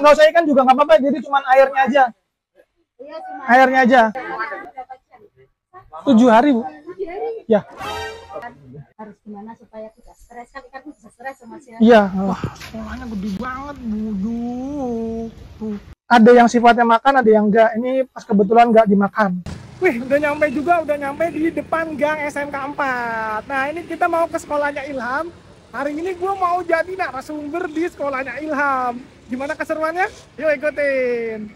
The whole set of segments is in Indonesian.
nggak usah ikan juga nggak apa-apa, jadi cuma airnya aja. Airnya aja. 7 hari, Bu. Ya. Harus gimana supaya tidak stres, kan ikan bisa stres sama sih. Iya. Wah, kolanya gede banget, Budu. Tuh. Ada yang sifatnya makan, ada yang enggak. Ini pas kebetulan enggak dimakan. Wih, udah nyampe di depan gang SMK 4. Nah, ini kita mau ke sekolahnya Ilham. Hari ini gue mau jadi narasumber di sekolahnya Ilham. Gimana keseruannya? Yuk ikutin.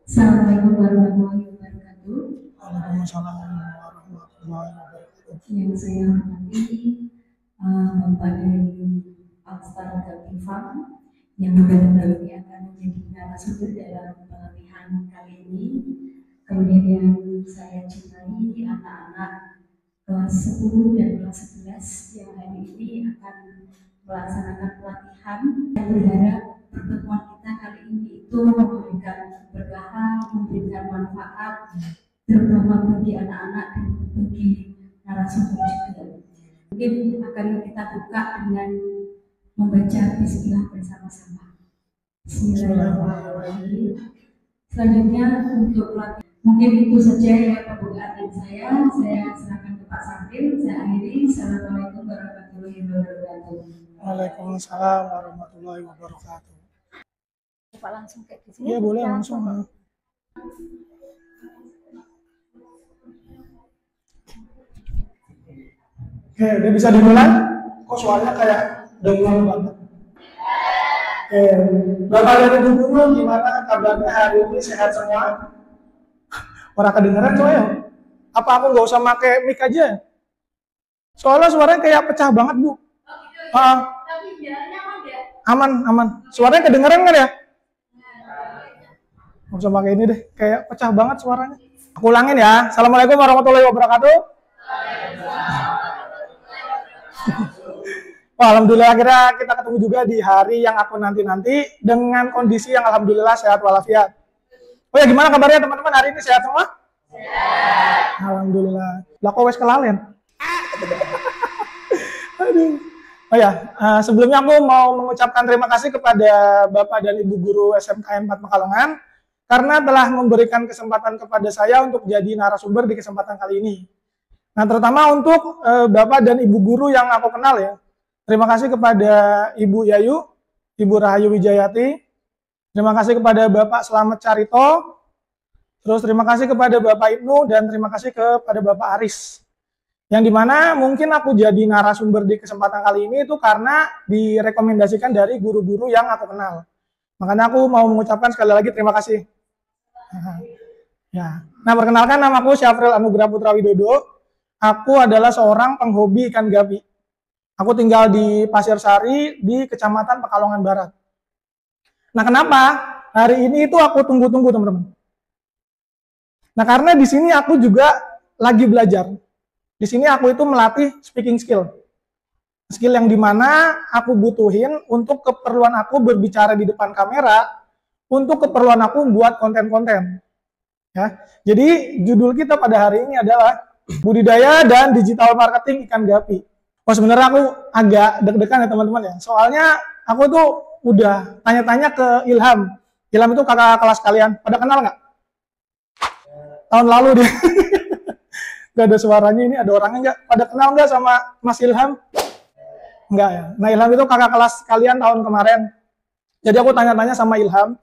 Assalamualaikum warahmatullahi wabarakatuh. Waalaikumsalam warahmatullahi wabarakatuh. Yang saya hormati Bapak dari Alstar Gapifam yang benar-benar ini akan menjadi narasumber dalam pelatihan kali ini. Kemudian yang saya cintai anak-anak kelas 10 dan kelas 11 yang hari ini akan melaksanakan pelatihan. Saya berharap pertemuan kita kali ini itu memberikan keberkahan, memberikan manfaat, terutama bagi anak-anak dan bagi narasumber juga. Mungkin akan kita buka dengan membaca Bismillah bersama-sama. Bismillahirrahmanirrahim. Selanjutnya untuk pelatihan, mungkin itu saja ya pembukaan dari saya serahkan ke Pak Sakil. Saya akhiri. Assalamualaikum warahmatullahi wabarakatuh. Waalaikumsalam warahmatullahi wabarakatuh. Pak langsung kayak di sini. Iya boleh langsung. Oke, udah bisa dimulai? Kok suaranya kayak dengar banget? Oke, Bapak dan Ibu Guru gimana kabarnya hari ini, sehat semua? Orang kedengeran soalnya? Apa aku nggak usah pakai mic aja? Soalnya suaranya kayak pecah banget, Bu. Tapi jalannya aman ya? Aman. Suaranya kedengeran kan ya? Nggak usah pakai ini deh, kayak pecah banget suaranya. Aku ulangin ya. Assalamualaikum warahmatullahi wabarakatuh. Wah, alhamdulillah akhirnya kita ketemu juga di hari yang aku nanti-nanti dengan kondisi yang alhamdulillah sehat walafiat. Oh ya, gimana kabarnya teman-teman hari ini, sehat semua? Sehat. Alhamdulillah. Lah kok wes kelalen? Aduh. Oh ya, sebelumnya aku mau mengucapkan terima kasih kepada Bapak dan Ibu Guru SMK 4 Pekalongan karena telah memberikan kesempatan kepada saya untuk jadi narasumber di kesempatan kali ini. Nah, terutama untuk Bapak dan Ibu Guru yang aku kenal ya. Terima kasih kepada Ibu Yayu, Ibu Rahayu Wijayati. Terima kasih kepada Bapak Slamet Carito. Terus terima kasih kepada Bapak Ibnu dan terima kasih kepada Bapak Aris. Yang dimana mungkin aku jadi narasumber di kesempatan kali ini itu karena direkomendasikan dari guru-guru yang aku kenal. Makanya aku mau mengucapkan sekali lagi terima kasih. Nah, perkenalkan, namaku Syafril Anugrah Putra Widodo. Aku adalah seorang penghobi ikan gapi. Aku tinggal di Pasir Sari di Kecamatan Pekalongan Barat. Nah, kenapa hari ini itu aku tunggu-tunggu, teman-teman? Nah, karena di sini aku juga lagi belajar. Di sini aku itu melatih speaking skill. Skill yang dimana aku butuhin untuk keperluan aku berbicara di depan kamera, untuk keperluan aku buat konten-konten. Ya, jadi judul kita pada hari ini adalah budidaya dan digital marketing ikan gapi. Oh, sebenarnya aku agak deg-degan ya teman-teman ya. Soalnya aku tuh udah tanya-tanya ke Ilham. Ilham itu kakak kelas kalian. Pada kenal nggak? Tahun lalu dia. Gak ada suaranya, ini ada orangnya nggak? Pada kenal nggak sama Mas Ilham? Enggak ya. Nah, Ilham itu kakak kelas kalian tahun kemarin. Jadi aku tanya-tanya sama Ilham.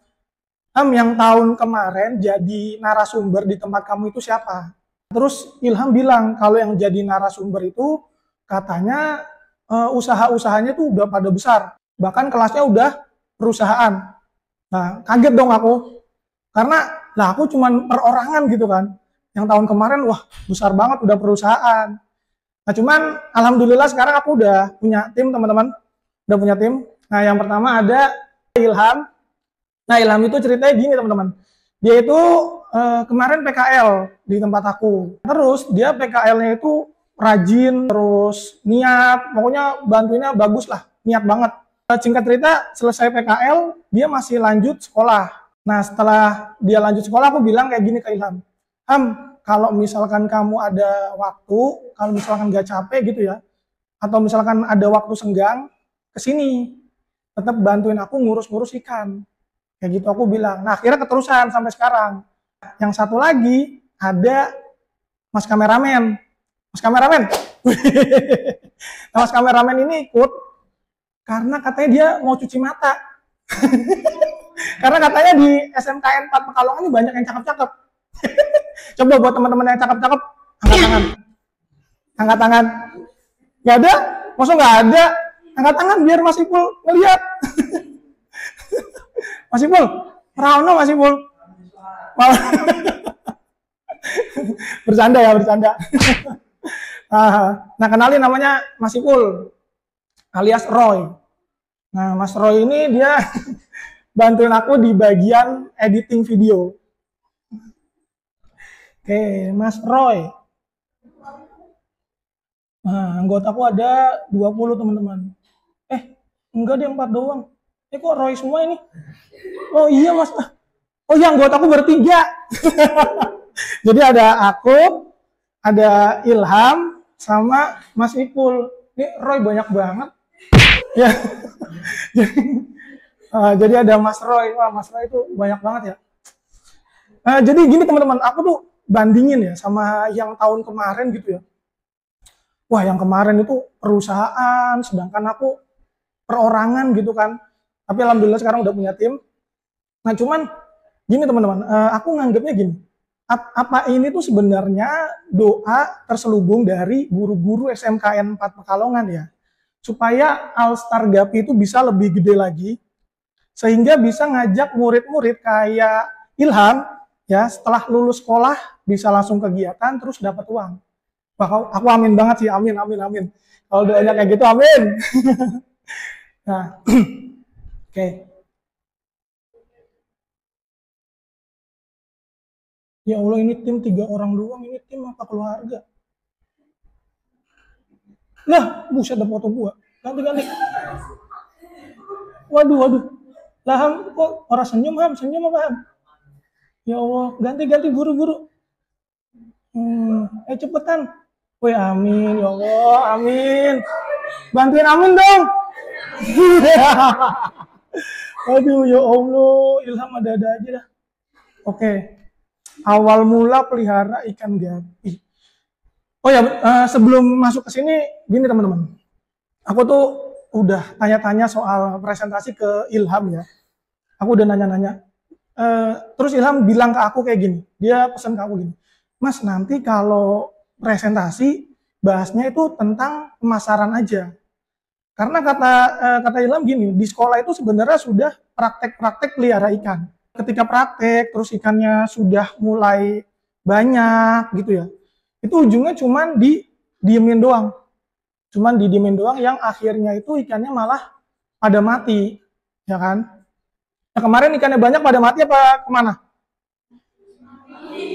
Ilham, yang tahun kemarin jadi narasumber di tempat kamu itu siapa? Terus Ilham bilang kalau yang jadi narasumber itu katanya usaha-usahanya tuh udah pada besar. Bahkan kelasnya udah perusahaan. Nah, kaget dong aku. Karena lah aku cuman perorangan gitu kan. Yang tahun kemarin wah besar banget udah perusahaan. Nah, cuman alhamdulillah sekarang aku udah punya tim, teman-teman. Udah punya tim. Nah, yang pertama ada Ilham. Nah, Ilham itu ceritanya gini, teman-teman. Dia itu kemarin PKL di tempat aku. Terus dia PKL-nya itu rajin, terus niat, pokoknya bantuinnya bagus lah, niat banget. Singkat cerita, selesai PKL, dia masih lanjut sekolah. Nah, setelah dia lanjut sekolah, aku bilang kayak gini ke Ilham. Ham, kalau misalkan kamu ada waktu, kalau misalkan gak capek gitu ya, atau misalkan ada waktu senggang, kesini. Tetap bantuin aku ngurus-ngurus ikan. Kayak gitu aku bilang. Nah, akhirnya keterusan sampai sekarang. Yang satu lagi, ada Mas Kameramen. Mas Kameramen. Nah, Mas Kameramen ini ikut karena katanya dia mau cuci mata. Karena katanya di SMKN 4 Pekalongan ini banyak yang cakep-cakep. Coba buat teman-teman yang cakep-cakep, angkat tangan. Angkat tangan. Gak ada? Maksudnya nggak ada? Angkat tangan biar Mas Ipul ngeliat. Mas Ipul, Rano Mas Ipul. Bercanda ya, bercanda. Nah, kenalin namanya Mas Ipul, alias Roy. Nah, Mas Roy ini dia bantuin aku di bagian editing video. Oke, Mas Roy. Nah, anggotaku ada 20 teman-teman. Enggak dia 4 doang. Kok Roy semua ini? Oh iya Mas. Oh iya, anggotaku bertiga. Jadi ada aku, ada Ilham, sama Mas Ipul. Ini Roy banyak banget. Ya. Jadi ada Mas Roy. Wah, Mas Roy itu banyak banget ya. Jadi gini teman-teman, aku tuh bandingin ya sama yang tahun kemarin gitu ya. Wah, yang kemarin itu perusahaan, sedangkan aku perorangan gitu kan. Tapi alhamdulillah sekarang udah punya tim. Nah, cuman gini teman-teman, aku nganggapnya gini. Apa ini tuh sebenarnya doa terselubung dari guru-guru SMKN 4 Pekalongan ya. Supaya Alstar Gapi itu bisa lebih gede lagi. Sehingga bisa ngajak murid-murid kayak Ilham ya, setelah lulus sekolah bisa langsung kegiatan terus dapat uang. Wah, aku amin banget sih, amin, amin, amin. Kalau doanya kayak gitu, amin. Nah, oke. Ya Allah, ini tim 3 orang doang, ini tim apa keluarga? Lah, buset ada foto gua. Ganti. Waduh. Lah, Ham, kok orang senyum, Ham? Senyum apa, Ham? Ya Allah, ganti, buru-buru. Cepetan. Woi, amin, ya Allah, amin. Bantuin amin dong. Aduh, ya Allah, Ilham ada-ada aja dah. Oke. Awal mula pelihara ikan gapi. Oh ya, sebelum masuk ke sini, gini teman-teman. Aku tuh udah tanya-tanya soal presentasi ke Ilham ya. Aku udah nanya-nanya. Terus Ilham bilang ke aku kayak gini. Dia pesan ke aku gini. Mas, nanti kalau presentasi bahasnya itu tentang pemasaran aja. Karena kata Ilham gini, di sekolah itu sebenarnya sudah praktek-praktek pelihara ikan. Ketika praktek, terus ikannya sudah mulai banyak gitu ya. Itu ujungnya cuman didiemin doang. Cuman didiemin doang yang akhirnya itu ikannya malah pada mati. Ya kan? Nah, kemarin ikannya banyak pada mati apa kemana?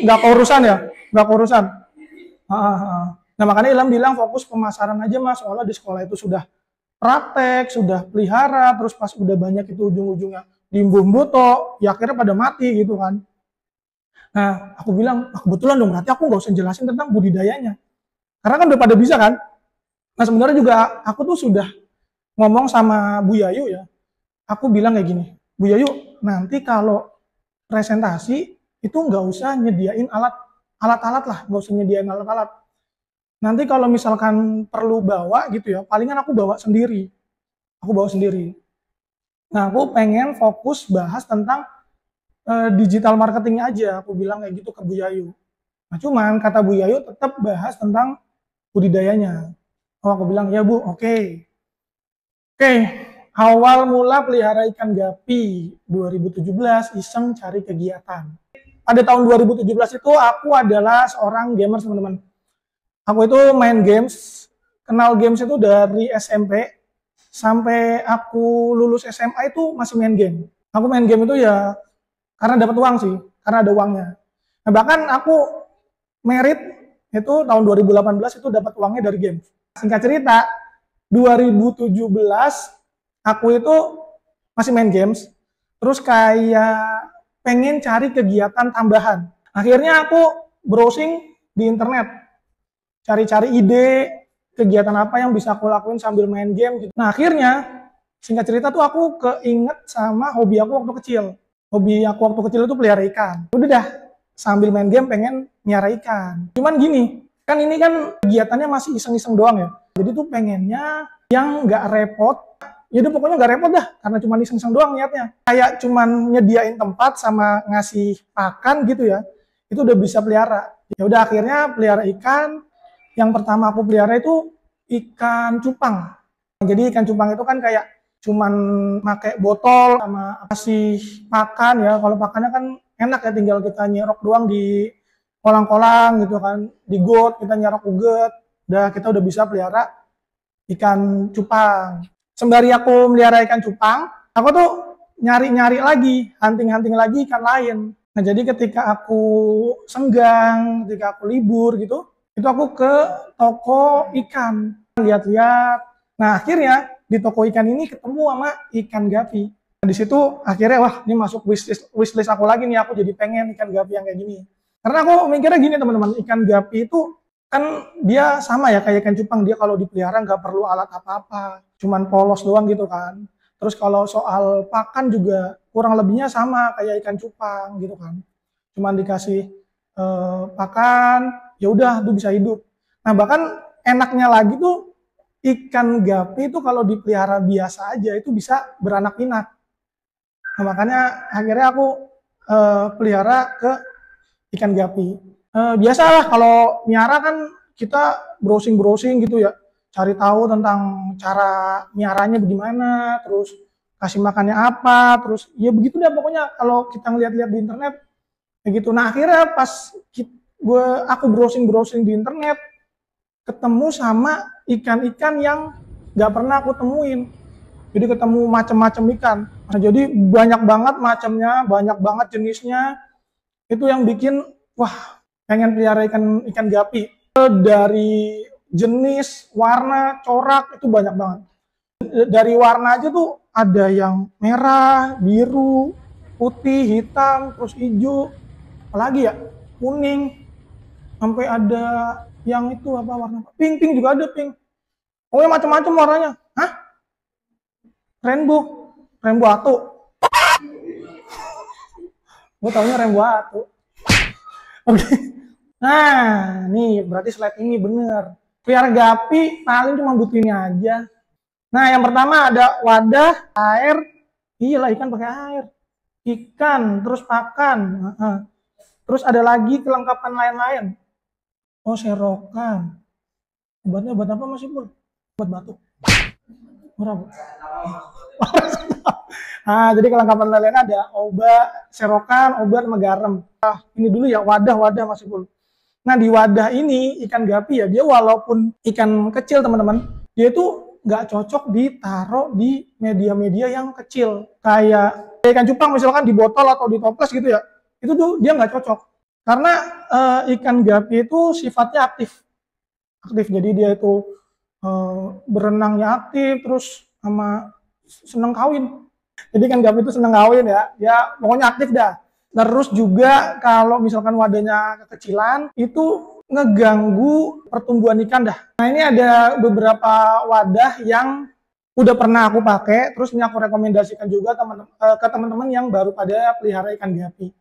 Nggak keurusan ya? Nggak keurusan. Nah, makanya Ilham bilang fokus pemasaran aja Mas, soalnya di sekolah itu sudah praktek, sudah pelihara, terus pas udah banyak itu ujung-ujungnya diimbung boto, ya akhirnya pada mati gitu kan. Nah, aku bilang, kebetulan dong, berarti aku nggak usah jelasin tentang budidayanya. Karena kan udah pada bisa kan. Nah, sebenarnya juga aku tuh sudah ngomong sama Bu Yayu ya. Aku bilang kayak gini, Bu Yayu, nanti kalau presentasi itu nggak usah nyediain alat-alat lah, nggak usah nyediain alat-alat. Nanti kalau misalkan perlu bawa gitu ya, palingan aku bawa sendiri. Aku bawa sendiri. Nah, aku pengen fokus bahas tentang digital marketingnya aja. Aku bilang kayak gitu ke Bu Yayu. Nah, cuman kata Bu Yayu tetap bahas tentang budidayanya. Oh, aku bilang, ya Bu, oke. Oke, awal mula pelihara ikan gapi 2017, iseng cari kegiatan. Pada tahun 2017 itu aku adalah seorang gamer teman-teman. Aku itu main games, kenal games itu dari SMP, sampai aku lulus SMA itu masih main game. Aku main game itu ya karena dapat uang sih, karena ada uangnya. Nah, bahkan aku merit itu tahun 2018 itu dapat uangnya dari game. Singkat cerita, 2017 aku itu masih main games, terus kayak pengen cari kegiatan tambahan. Akhirnya aku browsing di internet, cari-cari ide kegiatan apa yang bisa aku lakuin sambil main game gitu. Nah akhirnya singkat cerita tuh aku keinget sama hobi aku waktu kecil. Hobi aku waktu kecil itu pelihara ikan. Udah dah, sambil main game pengen miara ikan. Cuman gini, kan ini kan kegiatannya masih iseng-iseng doang ya. Jadi tuh pengennya yang nggak repot. Jadi pokoknya nggak repot dah, karena cuma iseng-iseng doang niatnya. Kayak cuman nyediain tempat sama ngasih pakan gitu ya. Itu udah bisa pelihara. Ya udah akhirnya pelihara ikan. Yang pertama aku pelihara itu ikan cupang. Jadi ikan cupang itu kan kayak cuman pakai botol sama kasih pakan ya. Kalau pakannya kan enak ya, tinggal kita nyerok doang di kolang-kolang gitu kan, di got kita nyerok uget, kita udah bisa pelihara ikan cupang. Sembari aku melihara ikan cupang, aku tuh nyari-nyari lagi, hunting-hunting lagi ikan lain. Nah jadi ketika aku senggang, ketika aku libur gitu, itu aku ke toko ikan, lihat-lihat. Nah akhirnya di toko ikan ini ketemu sama ikan gapi. Nah, di situ akhirnya wah ini masuk wishlist aku lagi nih, aku jadi pengen ikan gapi yang kayak gini. Karena aku mikirnya gini teman-teman, ikan gapi itu kan dia sama ya kayak ikan cupang, dia kalau dipelihara nggak perlu alat apa-apa, cuman polos doang gitu kan. Terus kalau soal pakan juga kurang lebihnya sama kayak ikan cupang gitu kan, cuman dikasih pakan ya udah tuh bisa hidup. Nah bahkan enaknya lagi tuh ikan gapi itu kalau dipelihara biasa aja itu bisa beranak pinak. Nah, makanya akhirnya aku pelihara ke ikan gapi. Biasalah kalau miara kan kita browsing-browsing gitu ya, cari tahu tentang cara miaranya bagaimana, terus kasih makannya apa, terus ya begitu deh pokoknya kalau kita ngeliat-liat di internet kayak gitu. Nah akhirnya pas aku browsing-browsing di internet, ketemu sama ikan-ikan yang nggak pernah aku temuin. Jadi ketemu macam-macam ikan. Nah, jadi banyak banget macamnya, banyak banget jenisnya. Itu yang bikin wah pengen pelihara ikan gapi. Dari jenis, warna, corak itu banyak banget. Dari warna aja tuh ada yang merah, biru, putih, hitam, terus hijau, apalagi ya kuning, sampai ada yang itu apa warna pink juga ada pink. Oh ya macam-macam warnanya. Hah? Rainbow atu. Gue taunya rainbow atu. Oke. Nah, nih berarti slide ini bener. Pelihara gapi paling cuma butuh ini aja. Nah, yang pertama ada wadah, air. Iyalah ikan pakai air. Ikan, terus pakan. Terus ada lagi kelengkapan lain-lain. Oh, serokan. Obatnya obat apa Mas Ipul? Obat batuk. Berapa? Nah, jadi kelengkapan lain ada obat, serokan, obat sama garam. Ini dulu ya wadah Mas Ipul. Nah di wadah ini ikan gapi ya, dia walaupun ikan kecil teman-teman, dia itu nggak cocok ditaruh di media-media yang kecil. Kayak ikan cupang misalkan di botol atau di toples gitu ya, itu tuh dia nggak cocok. Karena ikan gapi itu sifatnya aktif. Jadi dia itu berenangnya aktif, terus sama seneng kawin. Jadi ikan gapi itu seneng kawin ya pokoknya aktif dah. Terus juga kalau misalkan wadahnya kekecilan, itu ngeganggu pertumbuhan ikan dah. Nah ini ada beberapa wadah yang udah pernah aku pakai, terus ini aku rekomendasikan juga ke teman-teman yang baru pada pelihara ikan gapi.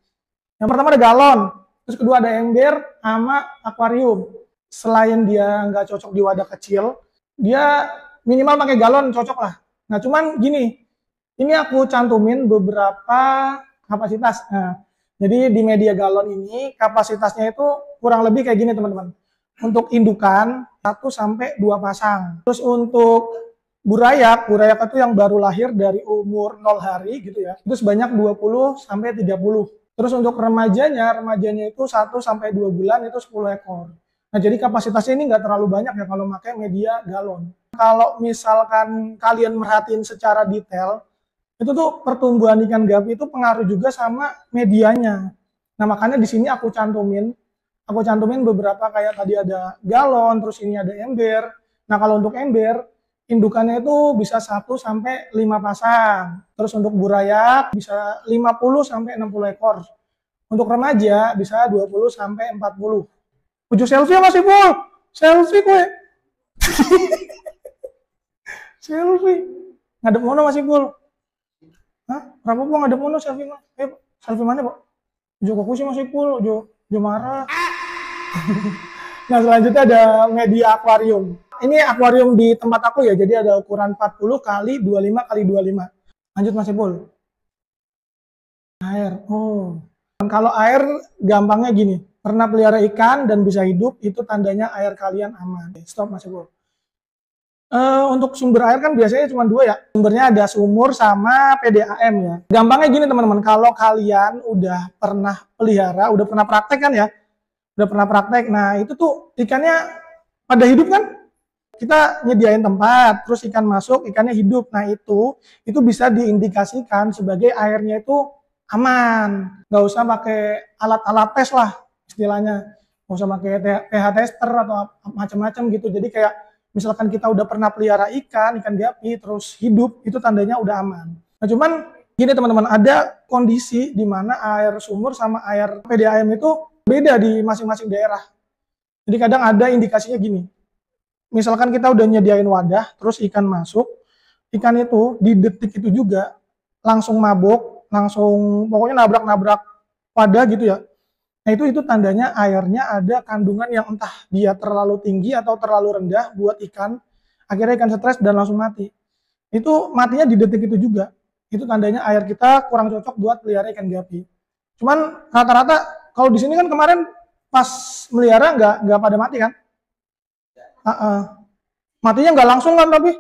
Yang pertama ada galon, terus kedua ada ember sama akuarium. Selain dia nggak cocok di wadah kecil, dia minimal pakai galon cocok lah. Nah cuman gini, ini aku cantumin beberapa kapasitas. Nah, jadi di media galon ini kapasitasnya itu kurang lebih kayak gini teman-teman. Untuk indukan 1 sampai 2 pasang. Terus untuk burayak itu yang baru lahir dari umur 0 hari gitu ya. Itu sebanyak 20 sampai 30. Terus untuk remajanya itu 1 sampai 2 bulan itu 10 ekor. Nah, jadi kapasitasnya ini nggak terlalu banyak ya kalau pakai media galon. Kalau misalkan kalian merhatiin secara detail, itu tuh pertumbuhan ikan gapi itu pengaruh juga sama medianya. Nah makanya di sini aku cantumin beberapa kayak tadi ada galon, terus ini ada ember. Nah kalau untuk ember indukannya itu bisa 1 sampai 5 pasang. Terus untuk burayak bisa 50 sampai 60 ekor. Untuk remaja bisa 20 sampai 40. Uju selfie masih Pul. Selfie kue. Selfie. Ngadep mono masih Pul. Hah? Berapa po ngadep mono selfie mah? Selfie mana, Pak? Uju kok sih masih Pul. Uju marah. Nah, selanjutnya ada media akuarium. Ini akuarium di tempat aku ya, jadi ada ukuran 40 kali 25 kali 25. Lanjut Mas Ipul. Air. Oh. Kalau air gampangnya gini, pernah pelihara ikan dan bisa hidup, itu tandanya air kalian aman. Stop Mas Ipul. Untuk sumber air kan biasanya cuma 2 ya. Sumbernya ada sumur sama PDAM ya. Gampangnya gini teman-teman, kalau kalian udah pernah pelihara, udah pernah praktek kan ya, udah pernah praktek, nah itu tuh ikannya pada hidup kan? Kita nyediain tempat, terus ikan masuk, ikannya hidup. Nah itu bisa diindikasikan sebagai airnya itu aman. Nggak usah pakai alat-alat tes lah istilahnya. Nggak usah pakai pH tester atau macam-macam gitu. Jadi kayak misalkan kita udah pernah pelihara ikan gapi, terus hidup, itu tandanya udah aman. Nah cuman gini teman-teman, ada kondisi di mana air sumur sama air PDAM itu beda di masing-masing daerah. Jadi kadang ada indikasinya gini. Misalkan kita udah nyediain wadah, terus ikan masuk, ikan itu di detik itu juga langsung mabuk, langsung pokoknya nabrak-nabrak wadah gitu ya. Nah itu tandanya airnya ada kandungan yang entah dia terlalu tinggi atau terlalu rendah buat ikan, akhirnya ikan stres dan langsung mati. Itu matinya di detik itu juga. Itu tandanya air kita kurang cocok buat pelihara ikan gapi. Cuman rata-rata kalau di sini kan kemarin pas melihara nggak pada mati kan? Matinya nggak langsung kan tapi?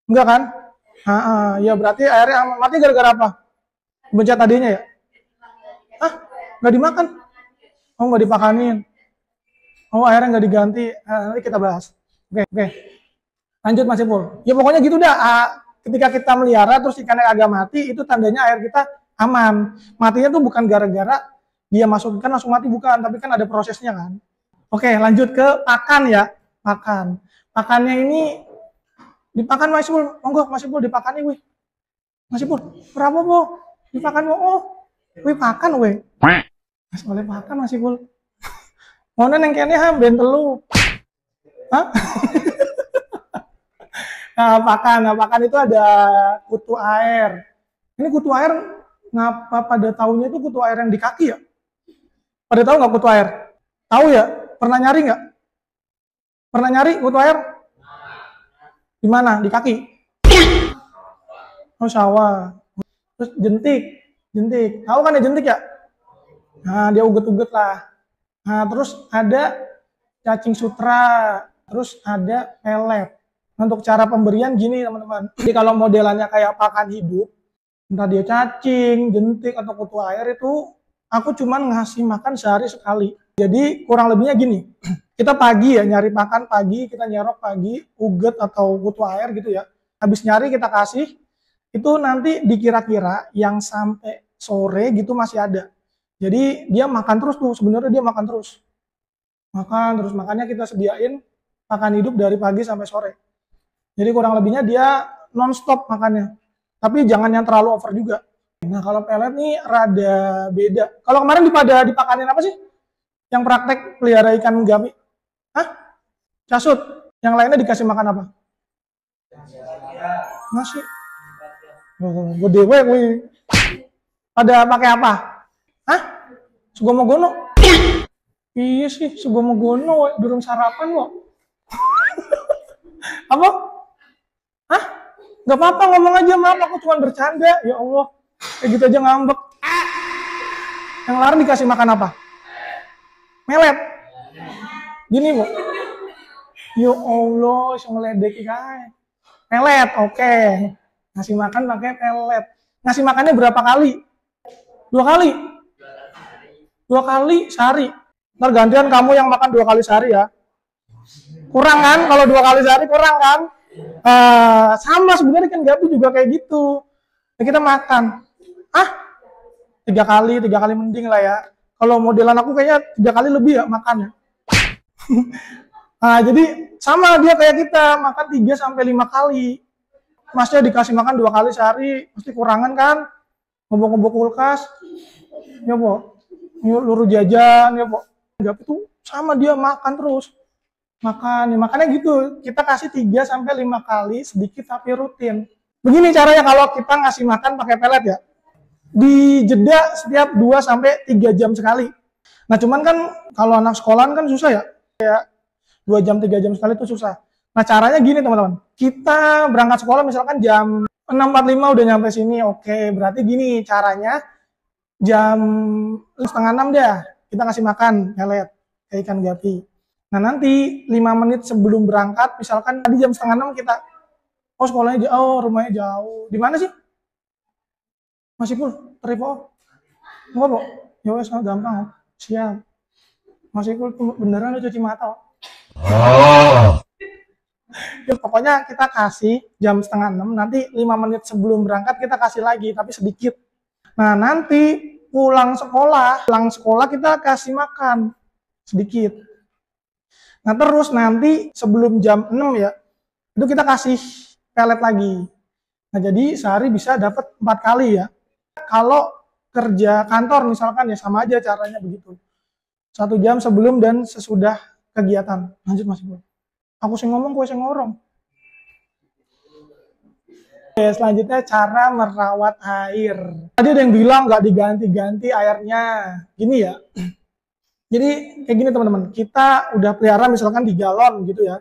Enggak kan? Ya berarti airnya mati gara-gara apa? Bencet tadinya ya? Nggak dimakan? Oh nggak dipakanin? Oh airnya nggak diganti? Nanti kita bahas. Oke. Lanjut Mas Ipul. Ya pokoknya gitu dah. Ketika kita melihara terus ikannya agak mati, itu tandanya air kita aman. Matinya tuh bukan gara-gara dia masuk ikan langsung mati, bukan. Tapi kan ada prosesnya kan. Oke lanjut ke pakan ya. Pakannya ini dipakan Mas Ipul. Monggo Mas Ipul dipakani wih. Mas Ipul, berapa po? Dipakan mo. Oh, wih pakan wih. Mas boleh pakan Mas Ipul. Mana neng kene ha ben telu. Hah? Nah, pakan itu ada kutu air. Ini kutu air ngapa pada tahunya itu kutu air yang di kaki ya? Pada tahu nggak kutu air? Tahu ya? Pernah nyari nggak? Pernah nyari kutu air? Di mana? Di kaki? Oh sawah. Terus jentik. Tahu kan ya jentik ya? Nah dia uget-uget lah. Nah terus ada cacing sutra. Terus ada pelet. Untuk cara pemberian gini teman-teman. Jadi kalau modelannya kayak pakan hidup, entah dia cacing, jentik atau kutu air itu, aku cuman ngasih makan sehari sekali. Jadi kurang lebihnya gini. Kita pagi ya nyari makan pagi, kita nyerok pagi, uget atau kutu air gitu ya. Habis nyari kita kasih, itu nanti dikira-kira yang sampai sore gitu masih ada. Jadi dia makan terus tuh, sebenarnya dia makan terus. Makanya kita sediain makan hidup dari pagi sampai sore. Jadi kurang lebihnya dia non-stop makannya. Tapi jangan yang terlalu over juga. Nah kalau pelet nih rada beda. Kalau kemarin dipakanin apa sih? Yang praktek pelihara ikan gapi? Hah? Casut. Yang lainnya dikasih makan apa? Nasi. Oh, gede weh. Pada pakai apa? Hah? Sugomogono. Iya sih, sugomogono durung sarapan kok. Apa? Hah? Gak apa-apa ngomong aja, maaf aku cuma bercanda. Ya Allah, kayak gitu aja ngambek. Yang lain dikasih makan apa? Melet. Gini Bu. Ya Allah, bisa ngeledek ikan. Pelet, oke. Ngasih makan pakai pelet. Ngasih makannya berapa kali? 2 kali? 2 kali sehari. Ntar gantian kamu yang makan 2 kali sehari ya. Kurang kan? Kalau 2 kali sehari kurang kan? Sama sebenarnya kan gapi juga kayak gitu. Ya, kita makan. 3 kali mending lah ya. Kalau modelan aku kayaknya 3 kali lebih ya makannya. Nah, jadi sama dia kayak kita, makan 3 sampai 5 kali. Masnya dikasih makan 2 kali sehari, pasti kurangan kan? Ngobok-ngobok kulkas, ya po, luru jajan, ya po. Enggak itu sama dia makan terus. Makan, ya makanya gitu. Kita kasih 3 sampai 5 kali, sedikit tapi rutin. Begini caranya kalau kita ngasih makan pakai pelet ya. Dijeda setiap 2 sampai 3 jam sekali. Nah, cuman kan kalau anak sekolahan kan susah ya. Kayak 2 jam 3 jam sekali itu susah. Nah, caranya gini teman-teman. Kita berangkat sekolah misalkan jam 6.45 udah nyampe sini. Oke, berarti gini caranya. Jam 5:30 deh kita kasih makan pelet kayak ikan gapi. Nah, nanti 5 menit sebelum berangkat, misalkan tadi jam 5:30 kita, oh sekolahnya jauh, rumahnya jauh. Di mana sih? Masih full, Tripo. Enggak, Po. Ya wes, gampang. Oh. Siap. Masih full, beneran lu cuci mata. Oh. Ya, pokoknya kita kasih jam 5:30, nanti 5 menit sebelum berangkat kita kasih lagi, tapi sedikit. Nah, nanti pulang sekolah kita kasih makan sedikit. Nah, terus nanti sebelum jam 6 ya, itu kita kasih pelet lagi. Nah, jadi sehari bisa dapat 4 kali ya. Kalau kerja kantor misalkan ya sama aja caranya begitu. 1 jam sebelum dan sesudah kegiatan. Lanjut Mas Ibu. Aku sing ngomong, kowe sing ngorong. Oke, selanjutnya cara merawat air. Tadi ada yang bilang nggak diganti-ganti airnya. Gini ya. Jadi kayak gini teman-teman. Kita udah pelihara misalkan di galon gitu ya.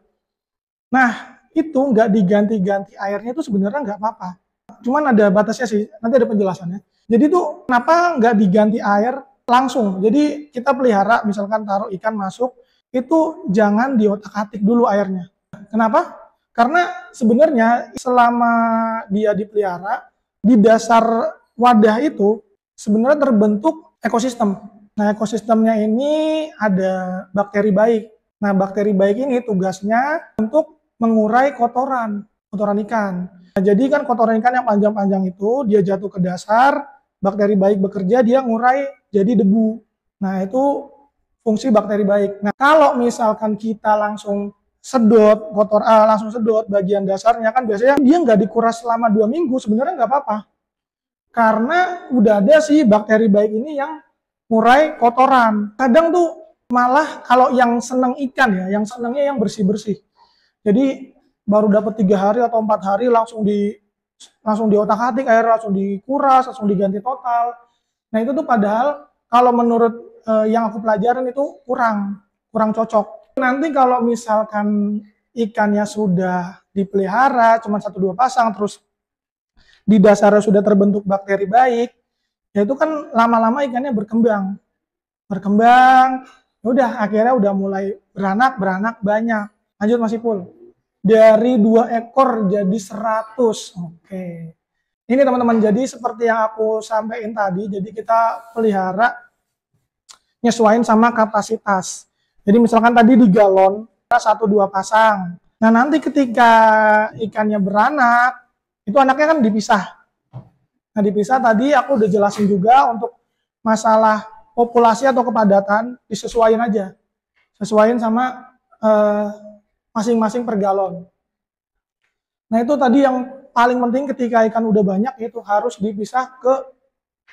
Nah, itu nggak diganti-ganti airnya itu sebenarnya nggak apa-apa. Cuman ada batasnya sih. Nanti ada penjelasannya. Jadi tuh kenapa nggak diganti air langsung. Jadi kita pelihara misalkan taruh ikan masuk. Itu jangan diotak-atik dulu airnya. Kenapa? Karena sebenarnya selama dia dipelihara, di dasar wadah itu sebenarnya terbentuk ekosistem. Nah, ekosistemnya ini ada bakteri baik. Nah, bakteri baik ini tugasnya untuk mengurai kotoran ikan. Nah, jadi kan kotoran ikan yang panjang-panjang itu, dia jatuh ke dasar, bakteri baik bekerja, dia ngurai jadi debu. Nah, itu fungsi bakteri baik. Nah, kalau misalkan kita langsung sedot langsung sedot bagian dasarnya kan biasanya dia nggak dikuras selama 2 minggu sebenarnya nggak apa-apa karena udah ada sih bakteri baik ini yang ngurai kotoran. Kadang tuh malah kalau yang seneng ikan ya, yang senengnya yang bersih-bersih. Jadi baru dapat 3 hari atau 4 hari langsung diotak-atik air, langsung dikuras, langsung diganti total. Nah, itu tuh padahal kalau menurut yang aku pelajarin itu kurang cocok. Nanti kalau misalkan ikannya sudah dipelihara cuma 1-2 pasang terus di dasarnya sudah terbentuk bakteri baik, ya itu kan lama-lama ikannya berkembang, udah akhirnya udah mulai beranak banyak. Lanjut Mas Ipul. Dari 2 ekor jadi 100. Oke. Ini teman-teman, jadi seperti yang aku sampaikan tadi, jadi kita pelihara nyesuaiin sama kapasitas. Jadi misalkan tadi di galon 1-2 pasang. Nah, nanti ketika ikannya beranak, itu anaknya kan dipisah. Nah, dipisah tadi aku udah jelasin juga untuk masalah populasi atau kepadatan disesuaikan aja. Sesuaiin sama masing-masing per galon. Nah, itu tadi yang paling penting ketika ikan udah banyak itu harus dipisah ke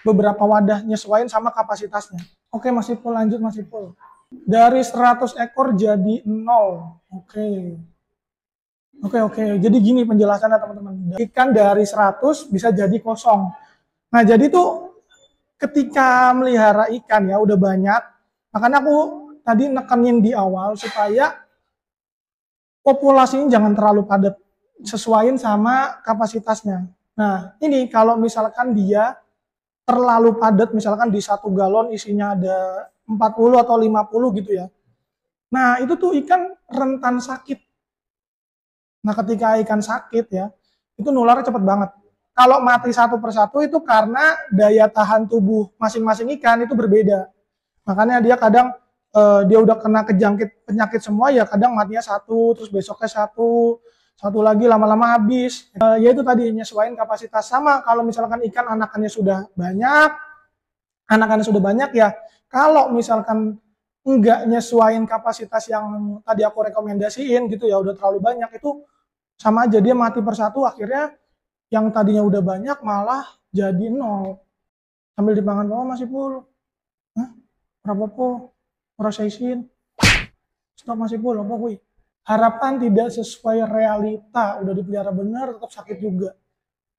beberapa wadah, nyesuaiin sama kapasitasnya. Oke, Mas Ipul, lanjut Mas Ipul. Dari 100 ekor jadi 0. Oke. Jadi gini penjelasannya teman-teman. Ikan dari 100 bisa jadi kosong. Nah, jadi tuh ketika melihara ikan ya udah banyak, makanya aku tadi nekenin di awal supaya populasinya jangan terlalu padat, sesuaiin sama kapasitasnya. Nah, ini kalau misalkan dia terlalu padat, misalkan di 1 galon isinya ada 40 atau 50 gitu ya. Nah, itu tuh ikan rentan sakit. Nah, ketika ikan sakit ya, itu nularnya cepat banget. Kalau mati satu persatu itu karena daya tahan tubuh masing-masing ikan itu berbeda. Makanya dia kadang dia udah kena kejangkit penyakit semua ya kadang matinya 1, terus besoknya 1 lagi lama-lama habis. Ya itu tadi nyesuaiin kapasitas. Sama kalau misalkan ikan anakannya sudah banyak ya kalau misalkan nggak nyesuaiin kapasitas yang tadi aku rekomendasiin gitu ya, udah terlalu banyak, itu sama aja dia mati persatu, akhirnya yang tadinya udah banyak malah jadi nol. Sambil dipangan bawah masih full. Hah? Berapa po? Prosesin. Stop masih full, apa kui? Harapan tidak sesuai realita, udah dipelihara bener tetap sakit juga.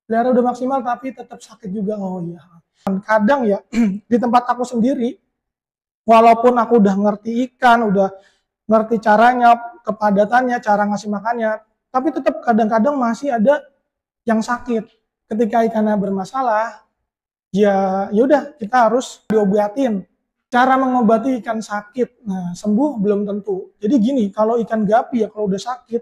Pelihara udah maksimal tapi tetap sakit juga. Oh iya. Kadang ya di tempat aku sendiri, walaupun aku udah ngerti ikan, udah ngerti caranya, kepadatannya, cara ngasih makannya, tapi tetap kadang-kadang masih ada yang sakit. Ketika ikannya bermasalah, ya udah kita harus diobatin. Cara mengobati ikan sakit, nah sembuh belum tentu. Jadi gini, kalau ikan gapi ya kalau udah sakit,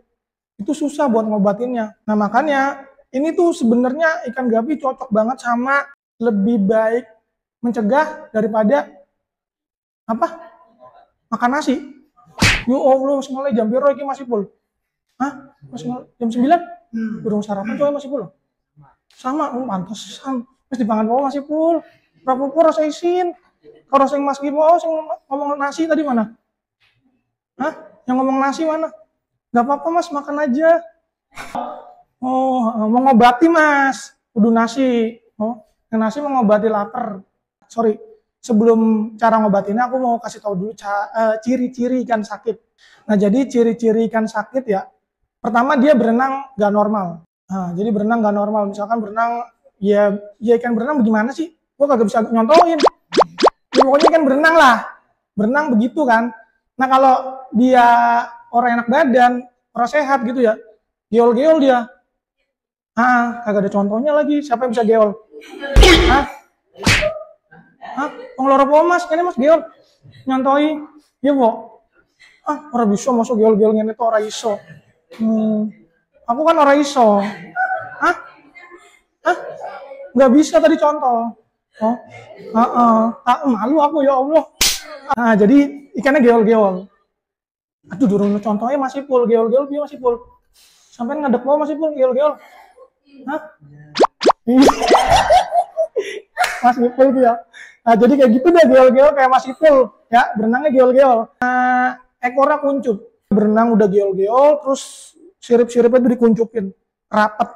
itu susah buat ngobatinnya. Nah makanya ini tuh sebenarnya ikan gapi cocok banget sama, lebih baik mencegah daripada apa? Makan nasi. Ya Allah, semuanya jam biru ini masih full. Hah? Jam 9? Belum sarapan coy masih full. Sama, pantesan. Terus dipangan bawah masih full. Berapa pun rasa isin. Kalau sing Mas Gimo, ngomong nasi tadi mana? Hah? Yang ngomong nasi mana? Gak apa-apa Mas, makan aja. Oh, mau ngobati Mas. Kudu nasi. Oh, yang nasi mau ngobati lapar. Sorry, sebelum cara ngobatinnya aku mau kasih tahu dulu ciri-ciri ikan sakit. Nah, jadi ciri-ciri ikan sakit ya, pertama dia berenang gak normal. Nah, jadi berenang gak normal. Misalkan berenang, ya ikan berenang bagaimana sih? Gua kagak bisa nyontohin. Ya, pokoknya ikan berenang lah. Berenang begitu kan. Nah, kalau dia orang enak badan, orang sehat gitu ya, geol-geol dia. Kagak ada contohnya lagi. Siapa yang bisa geol? Pengelora po Mas, ini Mas geol. Nyontoi. Iya, po. Orang bisa masuk geol-geol ngene itu orang iso. Aku kan orang iso. Nggak bisa tadi contoh. Malu aku ya Allah. Jadi ikannya geol-geol. Aduh, durung contohnya masih full, geol-geol dia masih full. Sampai ngadek bawah masih full, geol-geol. Masih full dia. Nah, jadi kayak gitu deh, geol-geol kayak masih full. Ya, berenangnya geol-geol. Ekornya kuncup. Berenang udah geol-geol, terus sirip-siripnya itu dikuncupin. Rapet.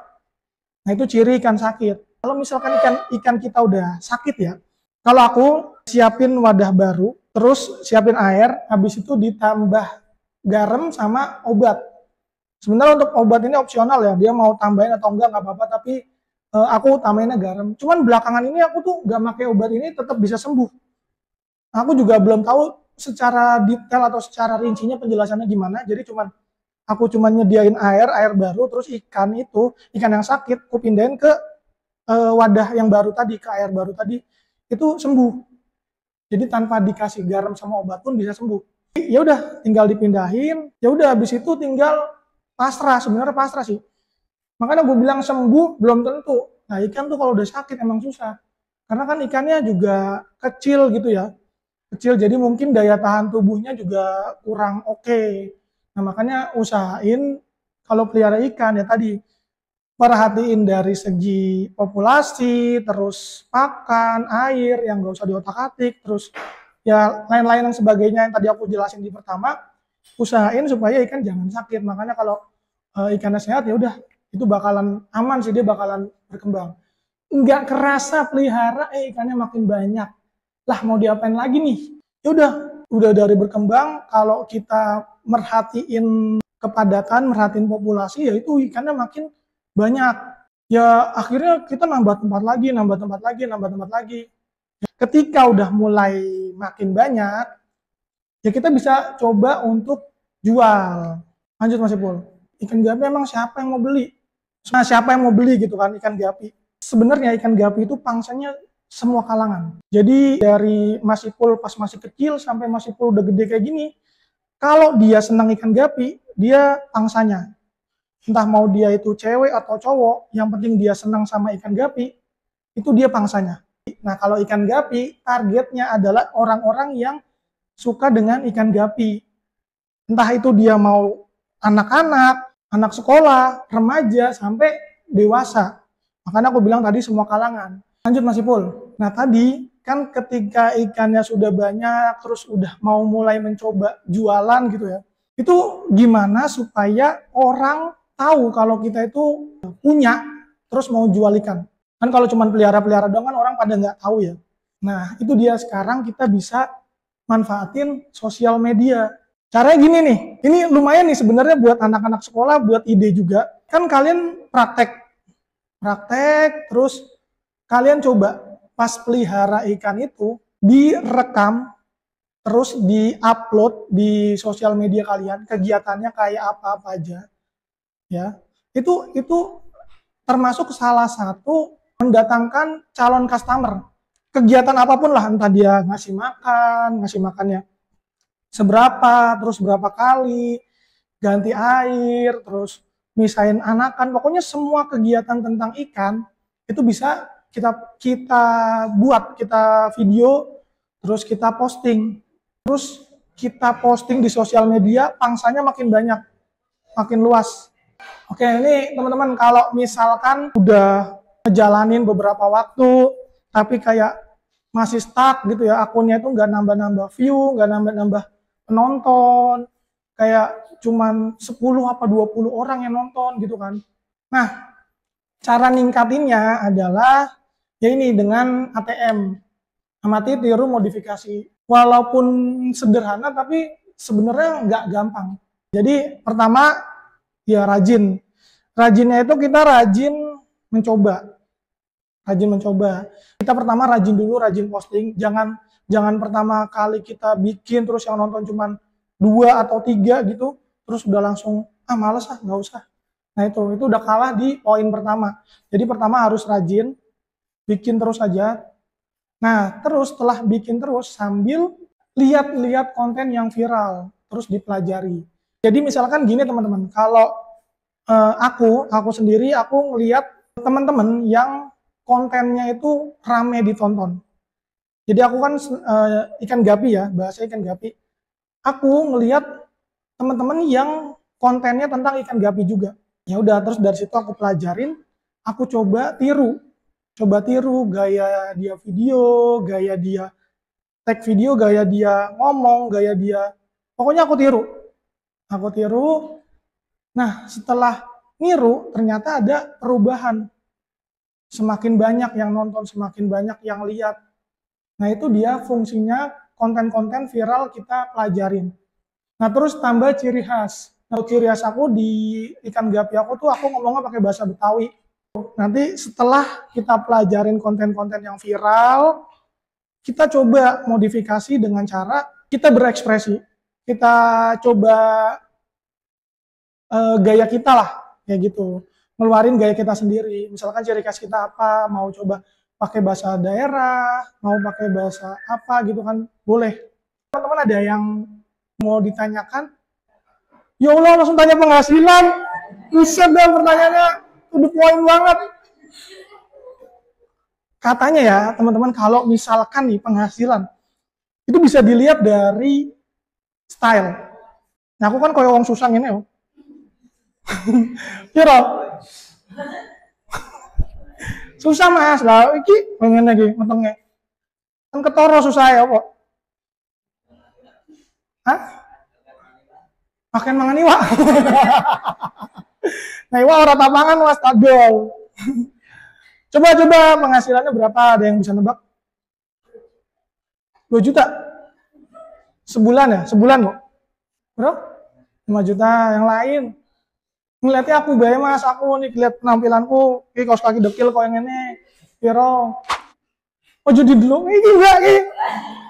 Nah, itu ciri ikan sakit. Kalau misalkan ikan kita udah sakit ya, kalau aku siapin wadah baru, terus siapin air, habis itu ditambah garam sama obat. Sebenarnya untuk obat ini opsional ya, dia mau tambahin atau enggak apa-apa, tapi aku tambahinnya garam. Cuman belakangan ini aku tuh nggak pakai obat ini tetap bisa sembuh. Aku juga belum tahu secara detail atau secara rincinya penjelasannya gimana, jadi aku cuman nyediain air baru, terus ikan yang sakit, aku pindahin ke wadah yang baru tadi, ke air baru tadi, itu sembuh. Jadi tanpa dikasih garam sama obat pun bisa sembuh. Ya udah, tinggal dipindahin. Ya udah, habis itu tinggal pasrah. Sebenarnya pasrah sih. Makanya gue bilang sembuh belum tentu. Nah, ikan tuh kalau udah sakit emang susah. Karena kan ikannya juga kecil gitu ya. Kecil, jadi mungkin daya tahan tubuhnya juga kurang oke. Nah, makanya usahain kalau pelihara ikan ya tadi, perhatiin dari segi populasi, terus pakan, air yang gak usah diotak-atik, terus ya lain-lain yang sebagainya yang tadi aku jelasin di pertama, usahain supaya ikan jangan sakit. Makanya kalau ikannya sehat ya udah, itu bakalan aman sih, dia bakalan berkembang. Nggak kerasa pelihara ikannya makin banyak. Lah mau diapain lagi nih? Ya udah dari berkembang, kalau kita merhatiin kepadatan, merhatiin populasi, ya itu ikannya makin banyak. Ya akhirnya kita nambah tempat lagi. Ketika udah mulai makin banyak, ya kita bisa coba untuk jual. Lanjut Mas Ipul. Ikan gapi emang siapa yang mau beli? Nah, siapa yang mau beli gitu kan ikan gapi? Sebenarnya ikan gapi itu pangsanya semua kalangan. Jadi dari Mas Ipul pas masih kecil sampai Mas Ipul udah gede kayak gini, kalau dia senang ikan gapi, dia pangsanya. Entah mau dia itu cewek atau cowok, yang penting dia senang sama ikan gapi, itu dia pangsanya. Nah, kalau ikan gapi, targetnya adalah orang-orang yang suka dengan ikan gapi. Entah itu dia mau anak-anak, anak sekolah, remaja, sampai dewasa. Makanya aku bilang tadi semua kalangan. Lanjut Mas Ipul. Nah, tadi kan ketika ikannya sudah banyak, terus udah mau mulai mencoba jualan gitu ya, itu gimana supaya orang tahu kalau kita itu punya, terus mau jual ikan. Kan kalau cuma pelihara-pelihara doang kan orang pada nggak tahu ya. Nah, itu dia sekarang kita bisa manfaatin sosial media. Caranya gini nih, ini lumayan nih sebenarnya buat anak-anak sekolah, buat ide juga. Kan kalian praktek, terus kalian coba pas pelihara ikan itu direkam, terus di-upload di sosial media kalian, kegiatannya kayak apa-apa aja, ya. Itu termasuk salah satu mendatangkan calon customer. Kegiatan apapun lah, entah dia ngasih makannya seberapa, terus berapa kali, ganti air, terus misahin anakan, pokoknya semua kegiatan tentang ikan itu bisa kita buat, kita video, terus kita posting. Terus kita posting di sosial media, pangsanya makin banyak, makin luas. Oke, ini teman-teman kalau misalkan udah ngejalanin beberapa waktu, tapi kayak masih stuck gitu ya, akunnya itu nggak nambah-nambah view, nggak nambah-nambah penonton, kayak cuman 10 apa 20 orang yang nonton gitu kan. Nah, cara ningkatinnya adalah ya ini dengan ATM, amati tiru modifikasi. Walaupun sederhana tapi sebenarnya nggak gampang. Jadi pertama ya rajin. Rajinnya itu kita rajin mencoba. Kita pertama rajin dulu, rajin posting. Jangan pertama kali kita bikin terus yang nonton cuman 2 atau 3 gitu, terus udah langsung males nggak usah. Nah itu udah kalah di poin pertama. Jadi pertama harus rajin, bikin terus aja. Nah terus setelah bikin terus sambil lihat konten yang viral, terus dipelajari. Jadi misalkan gini teman-teman, kalau aku sendiri aku ngelihat teman-teman yang kontennya itu rame ditonton. Jadi aku kan ikan gapi ya, bahasa ikan gapi. Aku ngelihat teman-teman yang kontennya tentang ikan gapi juga. Ya udah, terus dari situ aku pelajarin, aku coba tiru gaya dia video, gaya dia tag video, gaya dia ngomong, gaya dia, pokoknya aku tiru. Nah setelah niru ternyata ada perubahan, semakin banyak yang nonton, semakin banyak yang lihat. Nah itu dia fungsinya konten-konten viral kita pelajarin. Nah terus tambah ciri khas. Nah ciri khas aku di ikan gapi aku tuh aku ngomongnya pakai bahasa Betawi. Nanti setelah kita pelajarin konten-konten yang viral, kita coba modifikasi dengan cara kita berekspresi. Kita coba gaya kita lah, kayak gitu. Ngeluarin gaya kita sendiri. Misalkan ciri khas kita apa, mau coba pakai bahasa daerah, mau pakai bahasa apa gitu kan, boleh. Teman-teman ada yang mau ditanyakan? Ya Allah, langsung tanya penghasilan. Buset dah pertanyaannya, to the point banget. Katanya ya teman-teman, kalau misalkan nih penghasilan, itu bisa dilihat dari style. Nah aku kan kayak orang susah ini ya. Kira susah mas lah, iki pengen lagi metengnya. Kan ketoro susah ya kok. Hah? Makan mangan iwa. Nah iwa orang tapangan mas tagol. Coba penghasilannya berapa? Ada yang bisa nebak? 2 juta? Sebulan ya? Sebulan kok? Bro? 5 juta yang lain. Ngeliatnya aku bayar mas, aku nih lihat penampilanku, kaos kaki dekil kok yang ini, piro. Oh jadi dulu, ini enggak ini.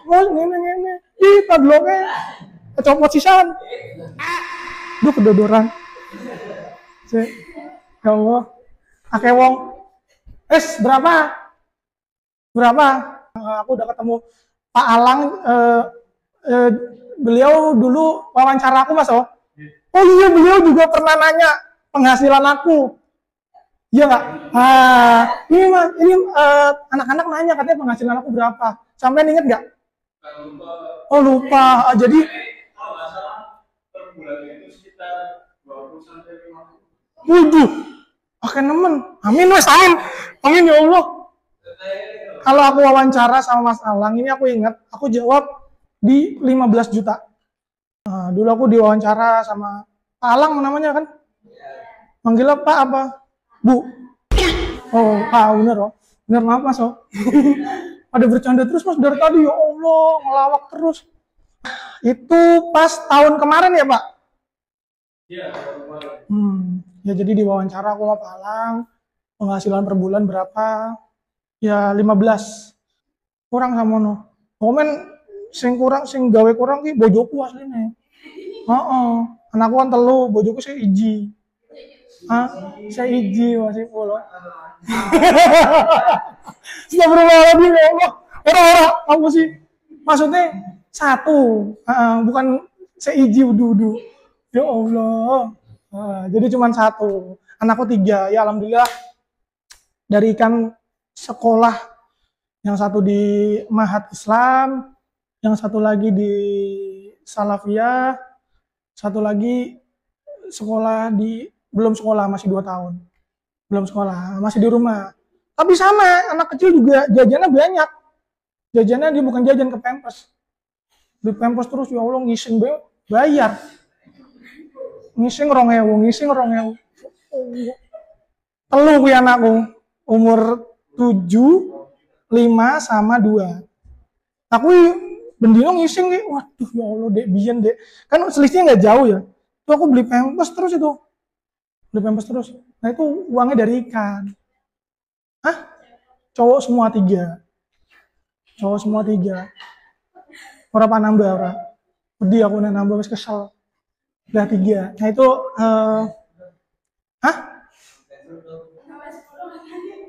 Oh ini. Kita dulu kecopot sisan. Duh kedodoran. Ya Allah. Akeh wong. Berapa? Aku udah ketemu Pak Alang. Beliau dulu wawancara aku mas. Oh iya, beliau juga pernah nanya penghasilan aku. Iya nggak? Ini mas, anak-anak nanya katanya penghasilan aku berapa. Sampai inget nggak? Oh lupa. Jadi kalau nggak salah per bulan itu sekitar 20 sampai 50. Oke nemen. Amin mas, amin ya Allah. kalau aku wawancara sama Mas Alang, ini aku ingat, aku jawab di 15 juta. Nah, dulu aku diwawancara sama Pak Alang namanya kan? Manggilnya Pak apa? Bu? Oh, Pak, bener oh. Bener, maaf Mas oh. Ada bercanda terus Mas dari tadi, ya Allah, ngelawak terus. Itu pas tahun kemarin ya Pak? Iya, tahun kemarin. Ya jadi diwawancara aku sama Pak Alang, penghasilan per bulan berapa? Ya 15. Kurang sama no. Komen sing kurang, sing gawe kurang ki bojoku asline. Heeh. Anakku kan telu, bojoku saya iji. Saya iji masih pulau. Astagfirullahaladzim ya Allah. Orang-orang kamu sih. Maksudnya satu, bukan seiji udu-udu. Ya Allah. Jadi cuma satu. Anakku 3. Ya alhamdulillah dari ikan sekolah, yang satu di Mahat Islam, yang satu lagi di Salafiyah, satu lagi sekolah di belum sekolah, masih 2 tahun. Belum sekolah, masih di rumah. Tapi sama, anak kecil juga jajannya banyak. Jajannya dia bukan jajan ke Pampers. Di Pampers terus, ya Allah, ngising bayar. Ngising 2.000, ngising 2.000. Telu kuwi anakku, umur 7, 5 sama 2. Aku bendino ngising ki, waduh ya Allah dek biyen dek. Kan selisihnya nggak jauh ya. Itu aku beli Pampers terus itu. Beli Pampers terus. Nah itu uangnya dari ikan. Cowok semua 3. Cowok semua 3. Ora apa nambah ora. Pedih aku nambah wis kesel. Udah 3. Nah itu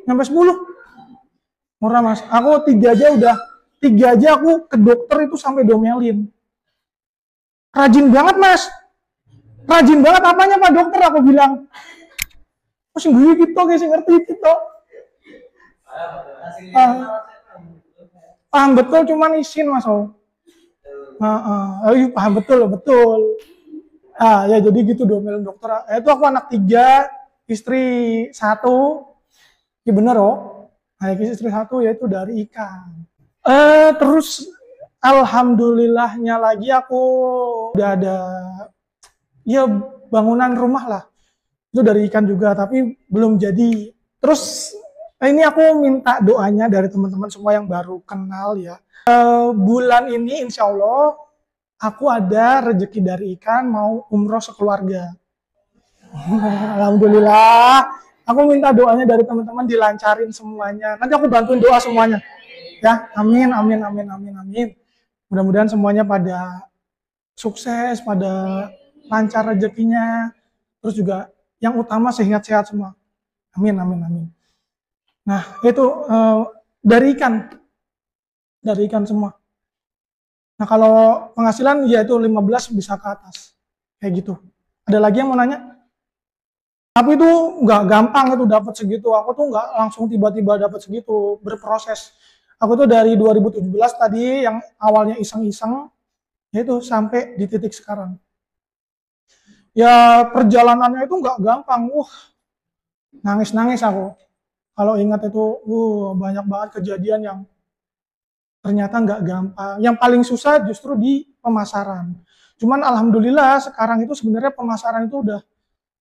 Sampai 10. Murah Mas. Aku 3 aja udah. 3 aja aku ke dokter itu sampai domelin. Rajin banget Mas. Rajin banget apanya Pak dokter aku bilang. Oh sing gue gitu guys, ngerti gitu. Paham betul cuman izin Mas. Paham betul. Ya jadi gitu domelin dokter. Itu aku anak 3, istri 1. Ya bener oh. Nah, istri 1 yaitu dari ikan. Terus alhamdulillahnya lagi aku udah ada ya bangunan rumah lah. Itu dari ikan juga tapi belum jadi. Terus ini aku minta doanya dari teman-teman semua yang baru kenal ya. Bulan ini insya Allah aku ada rezeki dari ikan mau umroh sekeluarga. Alhamdulillah. Aku minta doanya dari teman-teman dilancarin semuanya. Nanti aku bantuin doa semuanya. Ya, amin. Mudah-mudahan semuanya pada sukses, pada lancar rezekinya. Terus juga yang utama sehat-sehat semua. Amin. Nah, itu dari ikan. Dari ikan semua. Nah, kalau penghasilan ya itu 15 bisa ke atas. Kayak gitu. Ada lagi yang mau nanya? Tapi itu nggak gampang itu dapat segitu. Aku tuh nggak langsung tiba-tiba dapat segitu, berproses. Aku tuh dari 2017 tadi yang awalnya iseng-iseng, itu sampai di titik sekarang. Ya perjalanannya itu nggak gampang. Nangis-nangis aku. Kalau ingat itu, banyak banget kejadian yang ternyata nggak gampang. Yang paling susah justru di pemasaran. Cuman alhamdulillah sekarang itu sebenarnya pemasaran itu udah,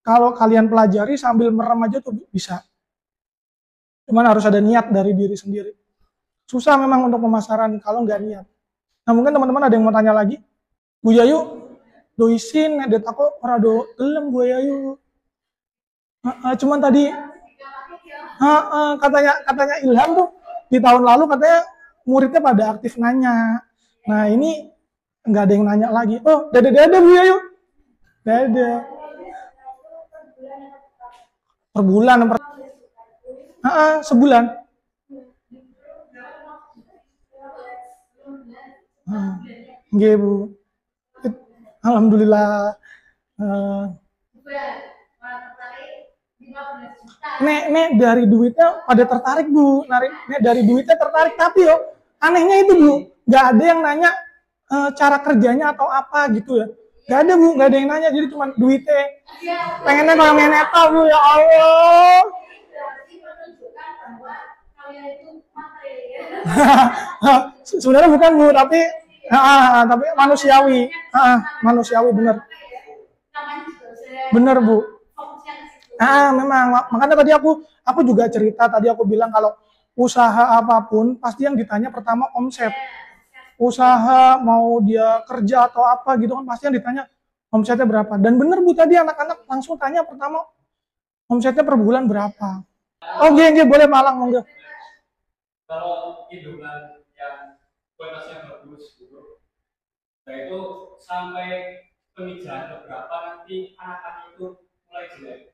kalau kalian pelajari sambil merem aja tuh bisa. Cuman harus ada niat dari diri sendiri. Susah memang untuk pemasaran kalau nggak niat. Nah mungkin teman-teman ada yang mau tanya lagi. Bu Yayu, do isin, ada aku orang do gelem Bu Yayu. Cuman tadi katanya Ilham tuh di tahun lalu katanya muridnya pada aktif nanya. Nah ini nggak ada yang nanya lagi. Oh, dada Bu Yayu. Dada. Per bulan. Sebulan. Nggih Bu. Alhamdulillah. Nek dari duitnya pada tertarik Bu. Nek dari duitnya tertarik, tapi yo anehnya itu Bu, nggak ada yang nanya cara kerjanya atau apa gitu ya. Nggak ada Bu, nggak ada yang nanya, jadi cuma duitnya. Pengennya kalau main neta Bu, ya Allah. Sebenarnya bukan Bu, tapi manusiawi. Manusiawi bener. Bener Bu. Memang makanya tadi aku juga cerita, tadi aku bilang kalau usaha apapun pasti yang ditanya pertama omset. Usaha mau dia kerja atau apa gitu kan pasti yang ditanya omsetnya berapa. Dan bener Bu, tadi anak-anak langsung tanya pertama omsetnya per bulan berapa. Oh iya boleh Malang monggo. Kalau indungan yang kualitasnya bagus gitu, nah itu sampai pemijahan berapa nanti anak-anak itu mulai jelek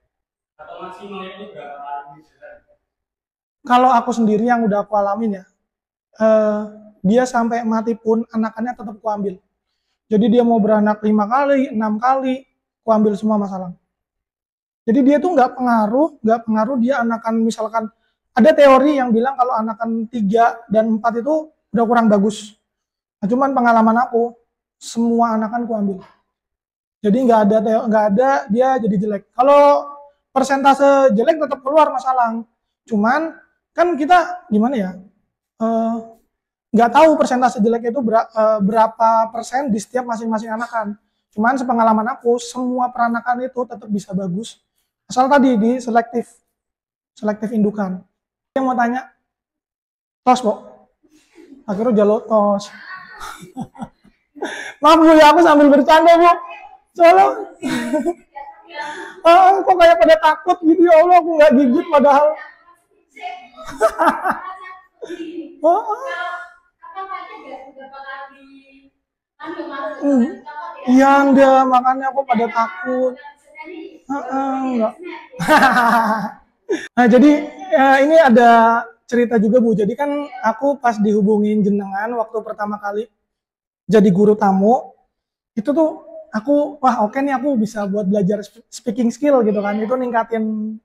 atau maksimal itu berapa kali pemijahan? Kalau aku sendiri yang udah aku alamin ya, dia sampai mati pun anakannya tetap kuambil. Jadi dia mau beranak 5 kali, 6 kali, kuambil semua masalah. Jadi dia tuh nggak pengaruh dia anakan, misalkan ada teori yang bilang kalau anakan 3 dan 4 itu udah kurang bagus. Nah, cuman pengalaman aku, semua anakan kuambil. Jadi nggak ada dia jadi jelek. Kalau persentase jelek tetap keluar masalah. Cuman kan kita gimana ya? Nggak tahu persentase jelek itu berapa persen di setiap masing-masing anakan. Cuman sepengalaman aku, semua peranakan itu tetap bisa bagus. Asal tadi di selektif indukan. Yang mau tanya, tos Pok. Akhirnya jalur tos. Maaf Bu ya, aku sambil bercanda Bu. Soalnya, kok kayak pada takut gitu ya Allah, aku nggak gigit padahal. Iya enggak, makanya aku pada takut. Enggak. Nah jadi ini ada cerita juga Bu. Jadi kan aku pas dihubungin jenengan waktu pertama kali jadi guru tamu, itu tuh aku wah oke nih aku bisa buat belajar speaking skill gitu kan. Itu ningkatin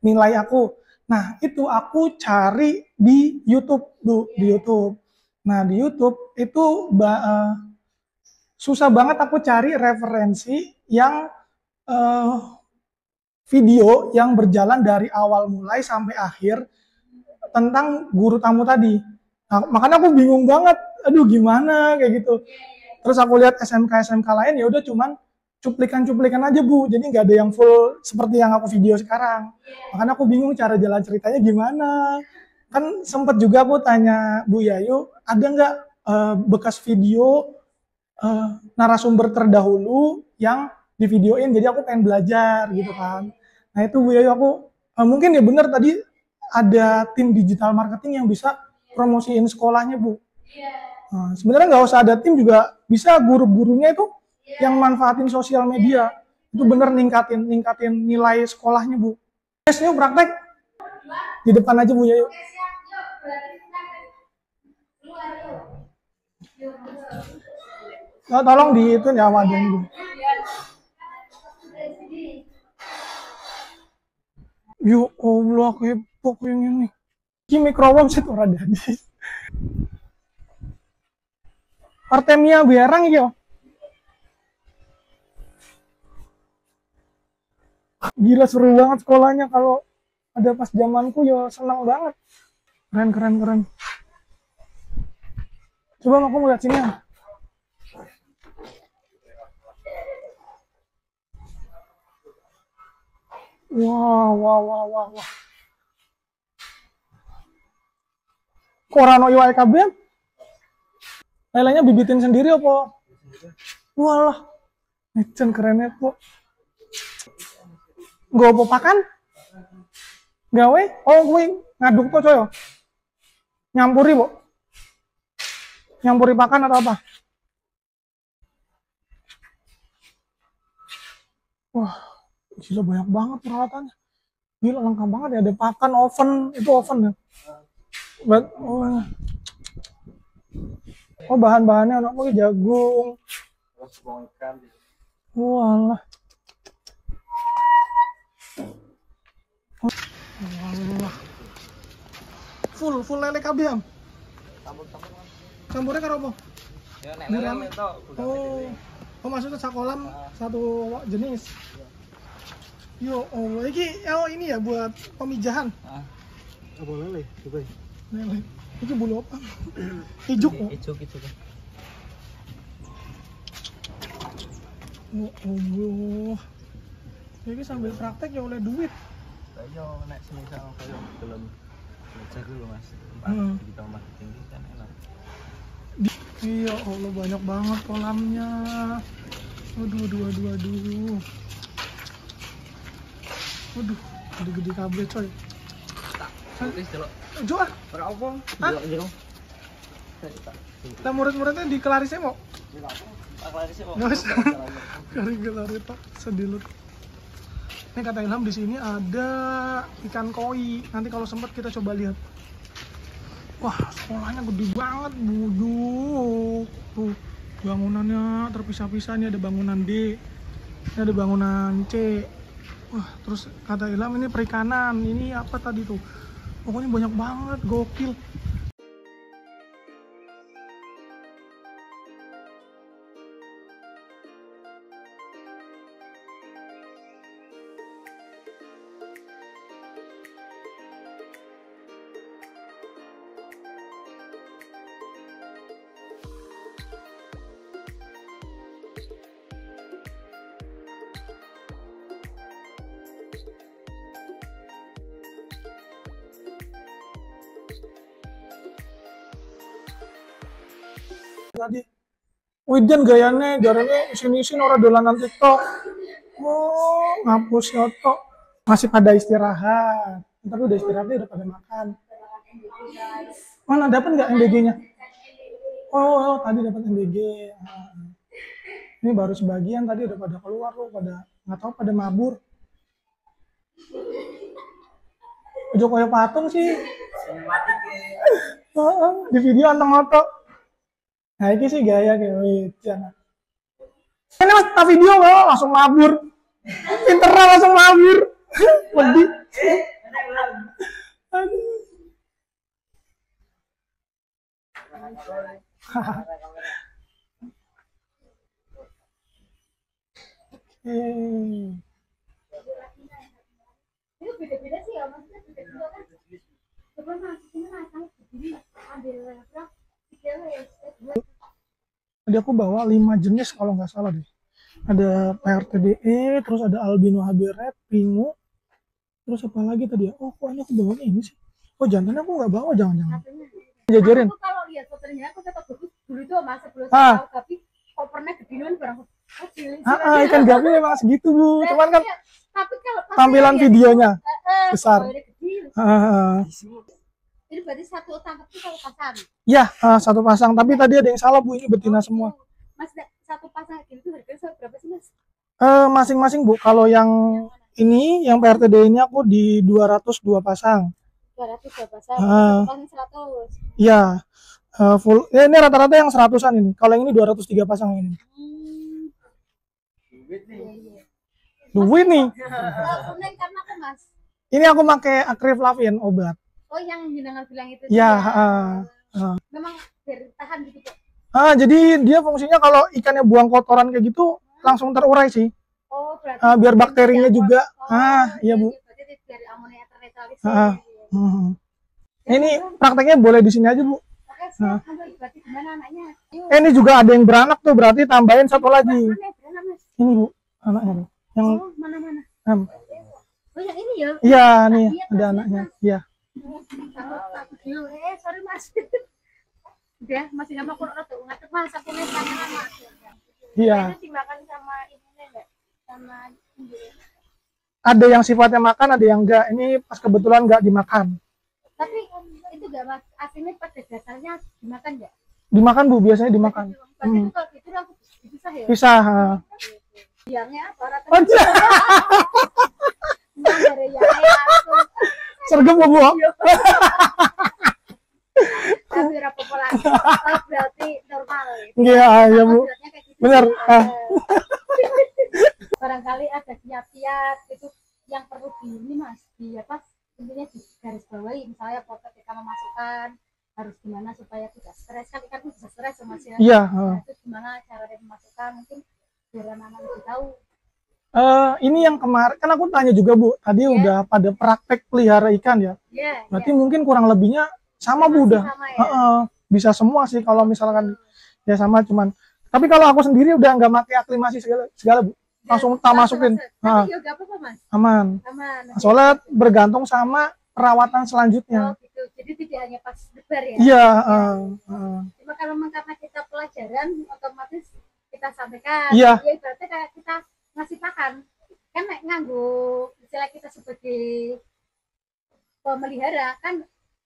nilai aku. Nah itu aku cari di YouTube Bu, di YouTube. Nah di YouTube itu susah banget aku cari referensi yang video yang berjalan dari awal mulai sampai akhir tentang guru tamu tadi. Nah, makanya aku bingung banget, aduh gimana kayak gitu. Terus aku lihat SMK lain ya udah cuman cuplikan-cuplikan aja Bu, jadi nggak ada yang full seperti yang aku video sekarang. Makanya aku bingung cara jalan ceritanya gimana. Kan sempet juga aku tanya Bu Yayu, ada nggak bekas video narasumber terdahulu yang divideoin, jadi aku pengen belajar gitu kan. Nah itu Bu Yayu, aku mungkin ya bener tadi ada tim digital marketing yang bisa promosiin sekolahnya Bu. Nah, sebenarnya nggak usah ada tim juga bisa, guru-gurunya itu yang manfaatin sosial media itu bener ningkatin nilai sekolahnya Bu. Yuk praktek di depan aja Bu Yayu. Oh, tolong di itu ya wajan Bu. Yo Allah, kepok yang ini. Ki mikrowon sih ora dadi. Artemia Berang yo. Gila seru banget sekolahnya, kalau ada pas zamanku yo senang banget. Keren. Coba aku mau lihat sini ya. Wah. Korano iwa kabeh. Lelenya bibitin sendiri apa? Walah. Ecen kerennya kok. Nggo apa pakan? Gawe? Oh kuwi ngaduk kok coy. Nyampuri, Bu. Nyampuri pakan atau apa? Wah, gila banyak banget peralatannya. Gila lengkap banget ya, ada pakan, oven, itu oven ya. Oh bahan-bahannya anak pakai jagung. Walah. Walah. Full lele kabeh. Campurnya karo apa? Ya nek lele itu. Oh maksudnya sakolam satu jenis. Yo, ini ya buat pemijahan. Apa lele? Coba. Lele. Itu bulu apa? Ijuk. Ijuk. Oh Allah. Jadi sambil praktek ya oleh duit. Saya nek semisal koyo belum belajar dulu Mas. Kita marketing kan enak. Iya Allah, banyak banget kolamnya. Aduh. Waduh, gede-gede kabel coy. Wis delok. Jo ah. Ora apa? Delok jero. Lah murid-muridnya di Kelarisnya mau? Nggak usah. Kelari Pak, sedilut. Ini kata Ilham di sini ada ikan koi. Nanti kalau sempat kita coba lihat. Wah, sekolahnya gede banget, buduk. Tuh, bangunannya terpisah-pisah. Ini ada bangunan D, ini ada bangunan C. Wah, terus kata Ilham ini perikanan. Ini apa tadi tuh? Pokoknya banyak banget, gokil. Tadi Widan gayane jarane isin-isin ora dolanan TikTok. Oh, ngapus foto. Masih pada istirahat. Tapi udah istirahatnya udah pada makan. Mana dapat nggak MBG-nya? Oh, tadi dapat MBG. Ini baru sebagian, tadi udah pada keluar loh, pada nggak tahu pada mabur. Udah kayak patung sih. Di video anteng otot. Nah, ini sih gaya kayak jangan. Ini mas, tak video nggak langsung mabur. Pinteran langsung mabur. Pedih. Aduh. Itu beda-beda sih ya, maksudnya beda-beda kan. Coba masukin rasanya begini, ambil berapa? Tadi aku bawa 5 jenis kalau nggak salah deh. Ada PRTDE, terus ada albino HB red, pingu, terus apa lagi tadi ya? Oh, kok ini aku bawanya ini sih? Oh, jantannya aku nggak bawa, jangan-jangan. Jajarin. Aku kalau lihat fotonya aku tetap bagus dulu itu mas sebelum saya tahu, tapi kopernya gedean barang kecil. Ikan gapi memang segitu Bu, cuman kan tapi kalau tampilan videonya besar. Ini berarti satu tangkap itu satu pasang. Iya, satu pasang. Tapi tadi ada yang salah Bu, ini betina semua. Mas, satu pasang itu harganya berapa sih Mas? Masing-masing Bu. Kalau yang ini, yang PRTD ini aku di 202 pasang. 202 pasang. Satu pasang 100. Iya. Full. Ini rata-rata yang 100-an ini. Kalau yang ini 203 pasang ini. Duit nih. Kuning karena apa Mas? Ini aku pakai Akriflavin obat. Oh, yang jenengan bilang itu. Ya, memang biar tahan gitu Pak. Jadi dia fungsinya kalau ikannya buang kotoran kayak gitu langsung terurai sih. Oh, berarti biar bakterinya juga. Iya Bu. Berarti biar amonia ternetralisir. Ini prakteknya boleh di sini aja Bu. Oke, siap. Berarti gimana anaknya? Ini juga ada yang beranak tuh, berarti tambahin satu lagi. Mana Mas? Ini Bu, anaknya. Yang mana? Oh, yang ini ya? Iya, nih ada anaknya. Iya. Sorry Mas. Udah, masih sama aku ngadep Mas, aku nih tangan Mas. Iya. Itu dimakan sama ibunya enggak? Sama ibu. Ada yang sifatnya makan, ada yang enggak. Ini pas kebetulan enggak dimakan. Tapi itu enggak Mas, asinnya pada dasarnya dimakan enggak? Dimakan Bu, biasanya dimakan. Berarti itu kalau gitu langsung dipisah ya? Pisah. Biangnya apa? Rata-rata. Dari yang langsung. Sergap Bu. Tapi populasi berarti normal. Iya Bu. Benar. Barangkali ada kiat-kiat itu yang perlu ini Mas, di apa? Intinya di garis bawahi, misalnya foto ketika memasukkan harus gimana supaya tidak stres, kan ikan bisa stres Mas ya. Iya. Nah, itu gimana cara dia memasukkan, mungkin biar anak-anak lebih tahu. Ini yang kemarin kan aku tanya juga Bu, tadi udah pada praktek pelihara ikan ya. Berarti mungkin kurang lebihnya sama Bu udah. Sama ya? Bisa semua sih kalau misalkan ya sama, cuman tapi kalau aku sendiri udah nggak pakai aklimasi segala Bu, langsung tak masukin. Tapi juga apa Mas? Aman. Aman. Soalnya bergantung sama perawatan selanjutnya. Oh gitu, jadi tidak hanya pas debar ya? Iya. Cuma kalau karena kita pelajaran, otomatis kita sampaikan. Iya. Ya berarti kayak kita ngasih pakan. Kan nganggo istilah kita sebagai pemelihara kan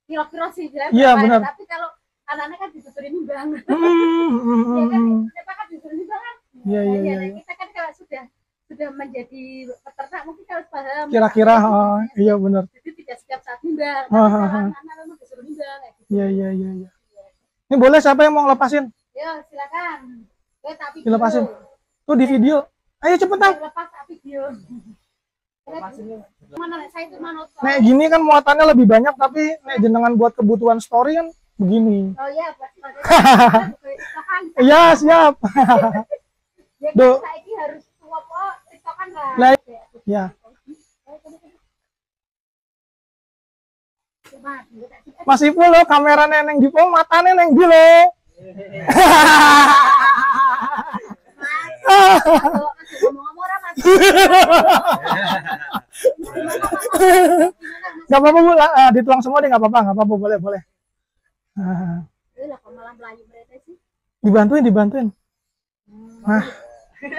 kilo-kilo sih. Iya benar. Tapi kalau anak-anak kan disuruh nimbang. Ya kan, kita kan disuruh nimbang kan. Iya. Kita kan kalau sudah menjadi peternak mungkin harus paham. Kira-kira, iya benar. Jadi tidak setiap saat nimbang. Anak-anak memang disuruh nimbang. Iya. Ini boleh siapa yang mau ngelepasin? Ya silakan. Dilepasin. Tuh di video. Ayo cepetan. Lepas video. Mana saya itu manut. Nek gini kan muatannya lebih banyak, tapi nek jenengan buat kebutuhan story kan begini. Oh iya, Iya siap. Do. Saiki harus apa? TikTokan lah. Lah, ya. Masih full lo kameranya neng di pom, matanya neng di lo. Gak apa-apa Bu, dituang semua deh, gak apa-apa, boleh. Dibantuin. Nah,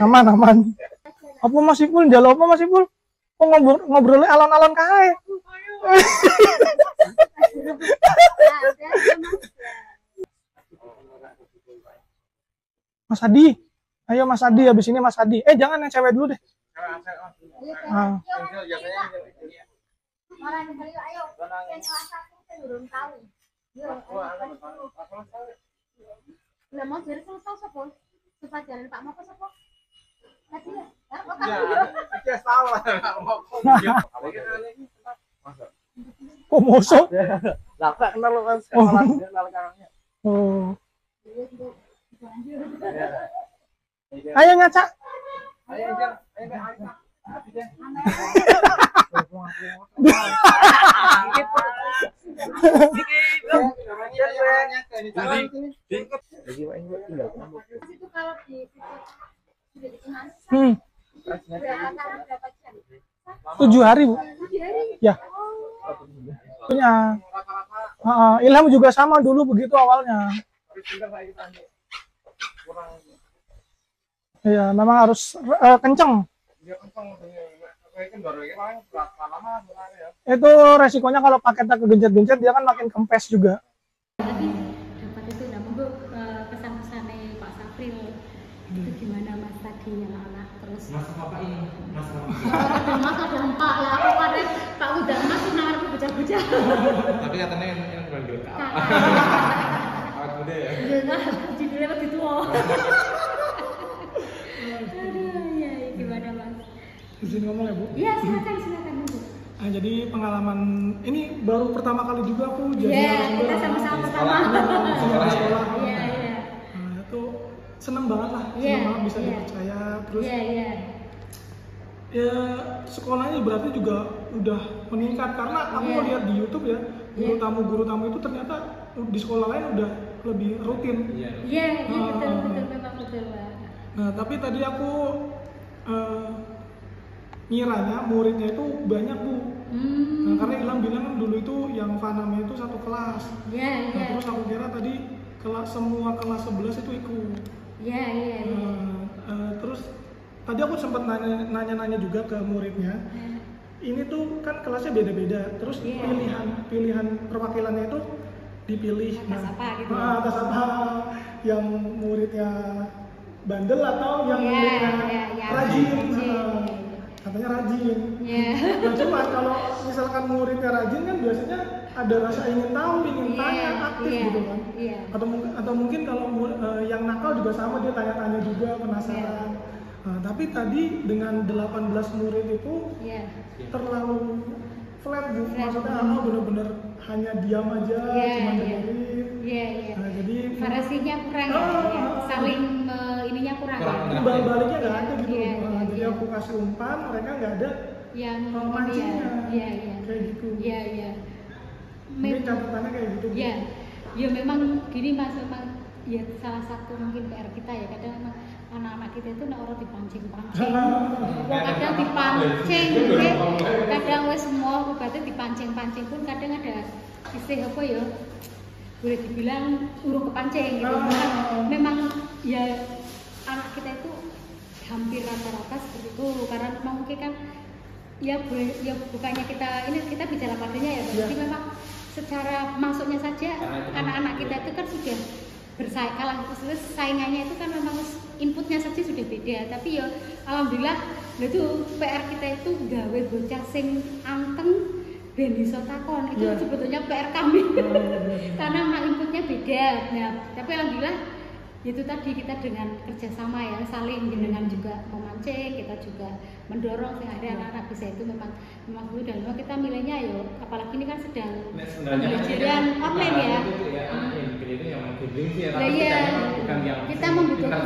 aman. Apa masih full? Jalo apa masih full? Kok ngobrolnya alon-alon kae? Mas Adi, ayo Mas Adi, habis ini Mas Adi. Jangan yang cewek dulu deh. Kok mosok? Lah kenal lo kan sekolah kenal karangnya. Oh. Ayo ngaca. Ayo. Tujuh hari Bu. Ya. Punya. Ilham juga sama dulu begitu awalnya. Iya, memang harus kenceng. Itu resikonya kalau paketnya kegencet-gencet dia kan makin kempes juga. Tapi dapat itu udah monggo pesan-pesannya Pak Safril. Itu gimana Mas tadi yang anak terus. Mas apa ini? Mas ada empat lah. Aku pada Pak udah Mas nang bocah-bocah. Tapi katanya yang bandel. Awet muda ya. Iya kan, judulnya lebih tua. Gimana Mas? Izin ngomong ya Bu? Iya silakan Bu. Nah, jadi pengalaman ini baru pertama kali juga aku jadi narasumber. Kita sama-sama pertama. Sekolah. Iya. Nah, itu seneng banget lah, seneng banget bisa dipercaya. Terus ya sekolahnya berarti juga udah meningkat karena aku lihat di YouTube ya, guru tamu itu ternyata di sekolah lain udah lebih rutin. Iya betul memang betul Pak. Nah tapi tadi aku ngiranya muridnya itu banyak Bu. Nah, karena Ilham bilang dulu itu yang fanamnya itu satu kelas. Nah, terus aku kira tadi semua kelas 11 itu ikut. Terus tadi aku sempat nanya juga ke muridnya. Ini tuh kan kelasnya beda-beda. Terus pilihan perwakilannya itu dipilih. Atas apa? Yang muridnya bandel atau yang muridnya rajin? Katanya rajin. Nah cuma kalau misalkan muridnya rajin kan biasanya ada rasa ingin tahu, ingin tanya, aktif gitu kan. Atau mungkin kalau yang nakal juga sama, dia tanya-tanya juga, penasaran. Nah, tapi tadi dengan 18 murid itu terlalu flat Bu. Maksudnya bener-bener hanya diam aja, cuma dengerin. Nah, jadi variasinya kurang saling ininya kurang. Baliknya nggak ada gitu. Jadi iya. aku kasih umpan, mereka nggak ada Yang mancingnya. Iya. Kayak gitu. Iya. Mungkin catatannya kayak gitu. Iya. Ya memang gini Mas, memang ya salah satu mungkin PR kita ya, kadang memang anak-anak kita itu nak orang dipancing-pancing. Kadang dipancing, kadang wes semua obatnya dipancing-pancing pun kadang ada istilah apa ya? Boleh dibilang urung kepancing gitu. Memang ya anak kita itu hampir rata-rata seperti itu, karena memang mungkin kan ya boleh ya bukannya kita bicara padanya ya, berarti memang secara masuknya saja anak-anak kita itu kan sudah bersaing, kalau saingannya itu kan memang inputnya saja sudah beda, tapi ya alhamdulillah itu PR kita itu gawe bocah sing anteng ben iso takon itu sebetulnya PR kami karena memang inputnya beda. Nah tapi alhamdulillah itu tadi kita dengan kerjasama ya saling dengan juga memancing, kita juga mendorong sehingga anak-anak bisa itu memang dulu, dan memang kita milihnya yo apalagi ini kan sedang pembelajaran online ya. Itu yang gambling sih ya, tapi bukan yang kita membutuhkan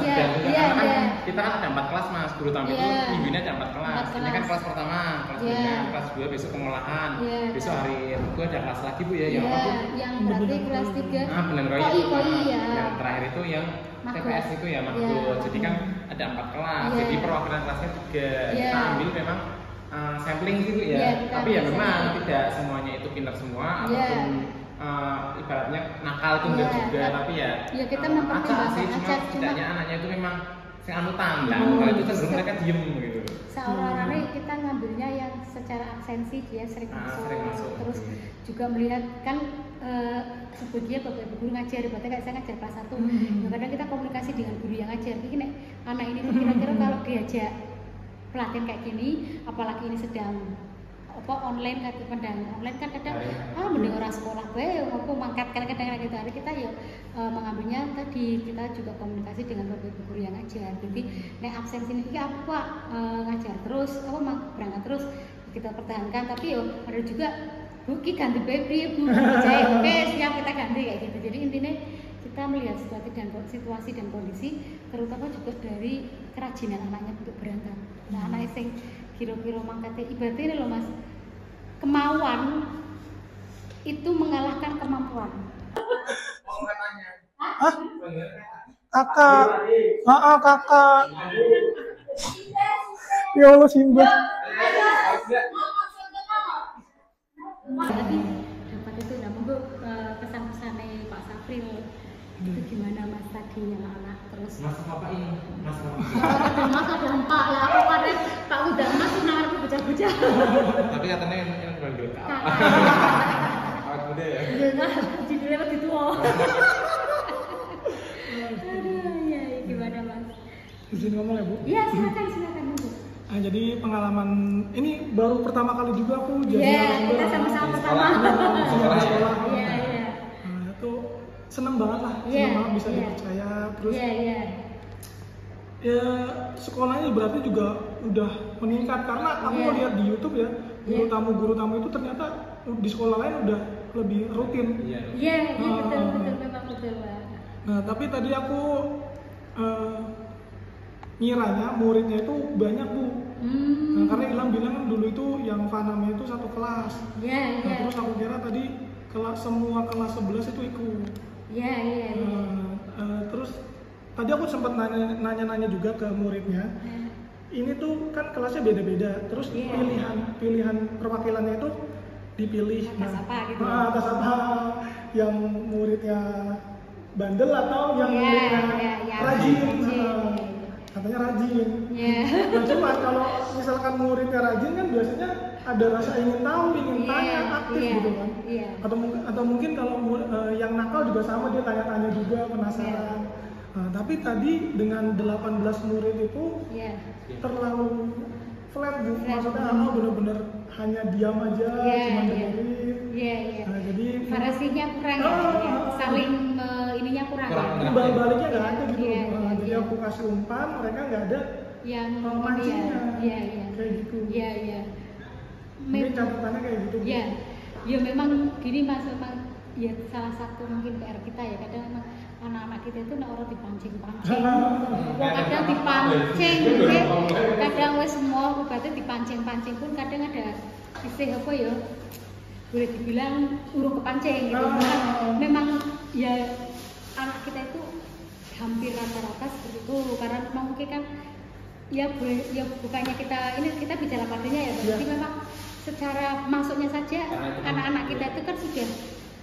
kita kan ada 4 kelas Mas, guru tamu itu minggunya ada 4 kelas. Ini kan kelas pertama, kelas 2, kelas 2 besok pengolahan. Besok hari Rabu ada kelas lagi Bu ya, yang apa Bu? Yang berarti kelas 3. Benar koi ya. Yang terakhir itu yang TPS itu ya Maggo. Jadi kan ada 4 kelas. Jadi perwakilan kelasnya 3. Kita ambil memang sampling gitu ya. Tapi ya memang tidak semuanya itu pintar semua ataupun ibaratnya nakal itu enggak juga, tapi ya kita acak sih, cuma setidaknya anaknya itu memang sing anutan, kalau itu cenderung mereka diem gitu. Seorang-orangnya kita ngambilnya yang secara absensi dia sering masuk. Terus juga melihat kan sebetulnya bapak ibu guru ngajar, berarti kayak saya ngajar kelas 1. Kadang kita komunikasi dengan guru yang ngajar. Ini anak ini kira-kira kalau diajak pelatihan kayak gini, apalagi ini sedang online kan, pandang online kan kadang mending orang sekolah bae ngopo mangkat kadang-kadang gitu. Hari kita ya mengambilnya tadi kita juga komunikasi dengan bapak ibu guru yang ngajar. Jadi nek absensi ini apa ngajar terus apa berangkat terus kita pertahankan, tapi yo ada juga Bu ki ganti baby Bu percaya oke siap kita ganti kayak gitu. Jadi intinya kita melihat situasi dan kondisi, terutama juga dari kerajinan anaknya untuk berangkat. Nah anak sing kira-kira mangkatnya ibaratnya ini loh Mas, kemauan itu mengalahkan kemampuan. Kakak. Kakak. Ya Allah Simba. Tapi dapat itu monggo pesan-pesannya Pak Safril itu gimana Mas tadi yang anak terus Mas apa ini? Mas apa? Mas ada Pak lah, aku pada Pak udah Mas nawar bocah-bocah. Tapi katanya yang panggil Kak. Awak muda ya. Judulnya lebih tua. Aduh, ya gimana Mas? Izin ngomong ya Bu? Iya silakan Bu. Nah, jadi pengalaman ini baru pertama kali juga aku jadi kita sama-sama pertama. Sekolah. Iya. Nah, itu seneng banget lah, seneng banget bisa dipercaya terus. Ya sekolahnya berarti juga udah meningkat karena aku lihat di YouTube ya guru tamu itu ternyata di sekolah lain udah lebih rutin. Iya betul memang betul Pak. Nah tapi tadi aku ngiranya muridnya itu banyak Bu. Nah, karena Ilham bilang kan dulu itu yang fanamnya itu satu kelas. Nah, terus aku kira tadi semua kelas 11 itu ikut. Terus tadi aku sempat nanya-nanya juga ke muridnya. Ini tuh kan kelasnya beda-beda. Terus pilihan perwakilannya itu dipilih. Atas apa? Yang muridnya bandel atau yang muridnya rajin? Katanya rajin. Nah, cuma kalau misalkan muridnya rajin kan biasanya ada rasa ingin tahu, ingin tanya, aktif gitu kan. Atau mungkin kalau yang nakal juga sama, dia tanya-tanya juga, penasaran. Nah, tapi tadi dengan 18 murid itu terlalu flat Bu. Maksudnya benar-benar hanya diam aja, cuma dengerin. Nah, jadi variasinya kurang saling ininya kurang. Baliknya nggak ada gitu. Jadi aku kasih umpan, mereka nggak ada yang mancingnya. Kayak gitu. Mungkin catatannya kayak gitu. Ya memang gini Mas, memang ya salah satu mungkin PR kita ya, kadang memang anak-anak kita itu nek ora dipancing-pancing. Wong kadang dipancing, kadang wis semua obatnya dipancing-pancing pun kadang ada isih apa ya? Boleh dibilang urung kepancing gitu. Memang ya anak kita itu hampir rata-rata seperti itu karena memang mungkin kan ya boleh ya bukannya kita bicara padanya ya berarti memang secara masuknya saja anak-anak kita itu kan sudah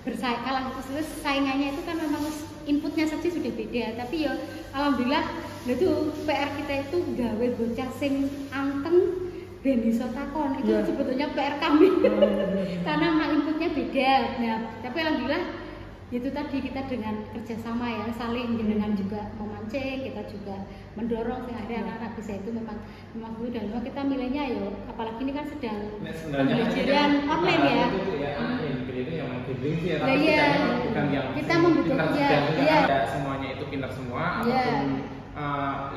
bersaing kalah terus saingannya itu kan memang inputnya saja sudah beda tapi ya alhamdulillah itu PR kita itu gawe bocah sing anteng ben iso takon itu sebetulnya PR kami karena memang inputnya beda. Nah tapi alhamdulillah itu tadi kita dengan kerjasama ya saling dengan juga memancing kita juga mendorong sehingga anak-anak bisa itu memang dulu dan memang kita milihnya ya apalagi ini kan sedang pembelajaran online ya. Kita membutuhkan ya semuanya itu pintar semua ataupun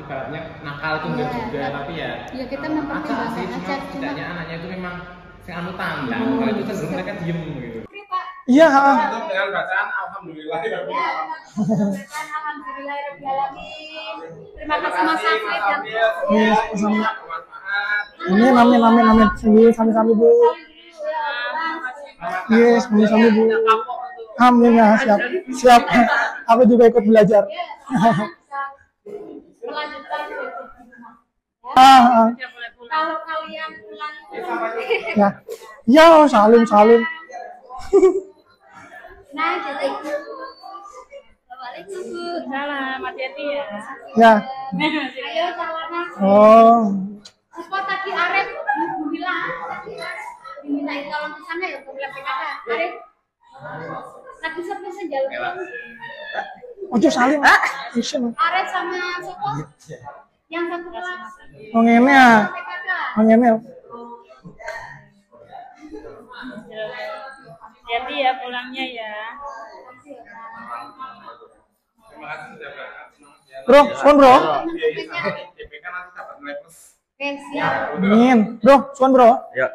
ibaratnya nakal itu enggak juga tapi ya kita mempertimbangkan aja setidaknya anaknya itu memang anu tandang kalau itu cenderung mereka diem gitu. Iya, dengan bacaan alhamdulillah. Alhamdulillahirobbilalamin. Terima kasih Mas Afif yang amin. Sami-sami Bu. Yes, sami-sami Bu. Amin ya, siap. Aku juga ikut belajar. Kalau kalian pulang ya salim. Nah, jadi Assalamualaikum Bu. Salam, hati-hati ya. Ya. Ayo salaman. Oh. Apa tadi Arif bilang dimintain tolong ke sana ya ke bilang PKK. Arif. Lagi sepesen jalan. Ojo salim. Isin. Arif sama siapa? Yang satu kelas. Oh ngene ya. Oh ngene. Hati-hati ya pulangnya ya. Terima kasih sudah berangkat. Bro, suan bro. DPK nanti dapat nilai plus. Oke, siap. Amin. Bro, suan bro. Ya.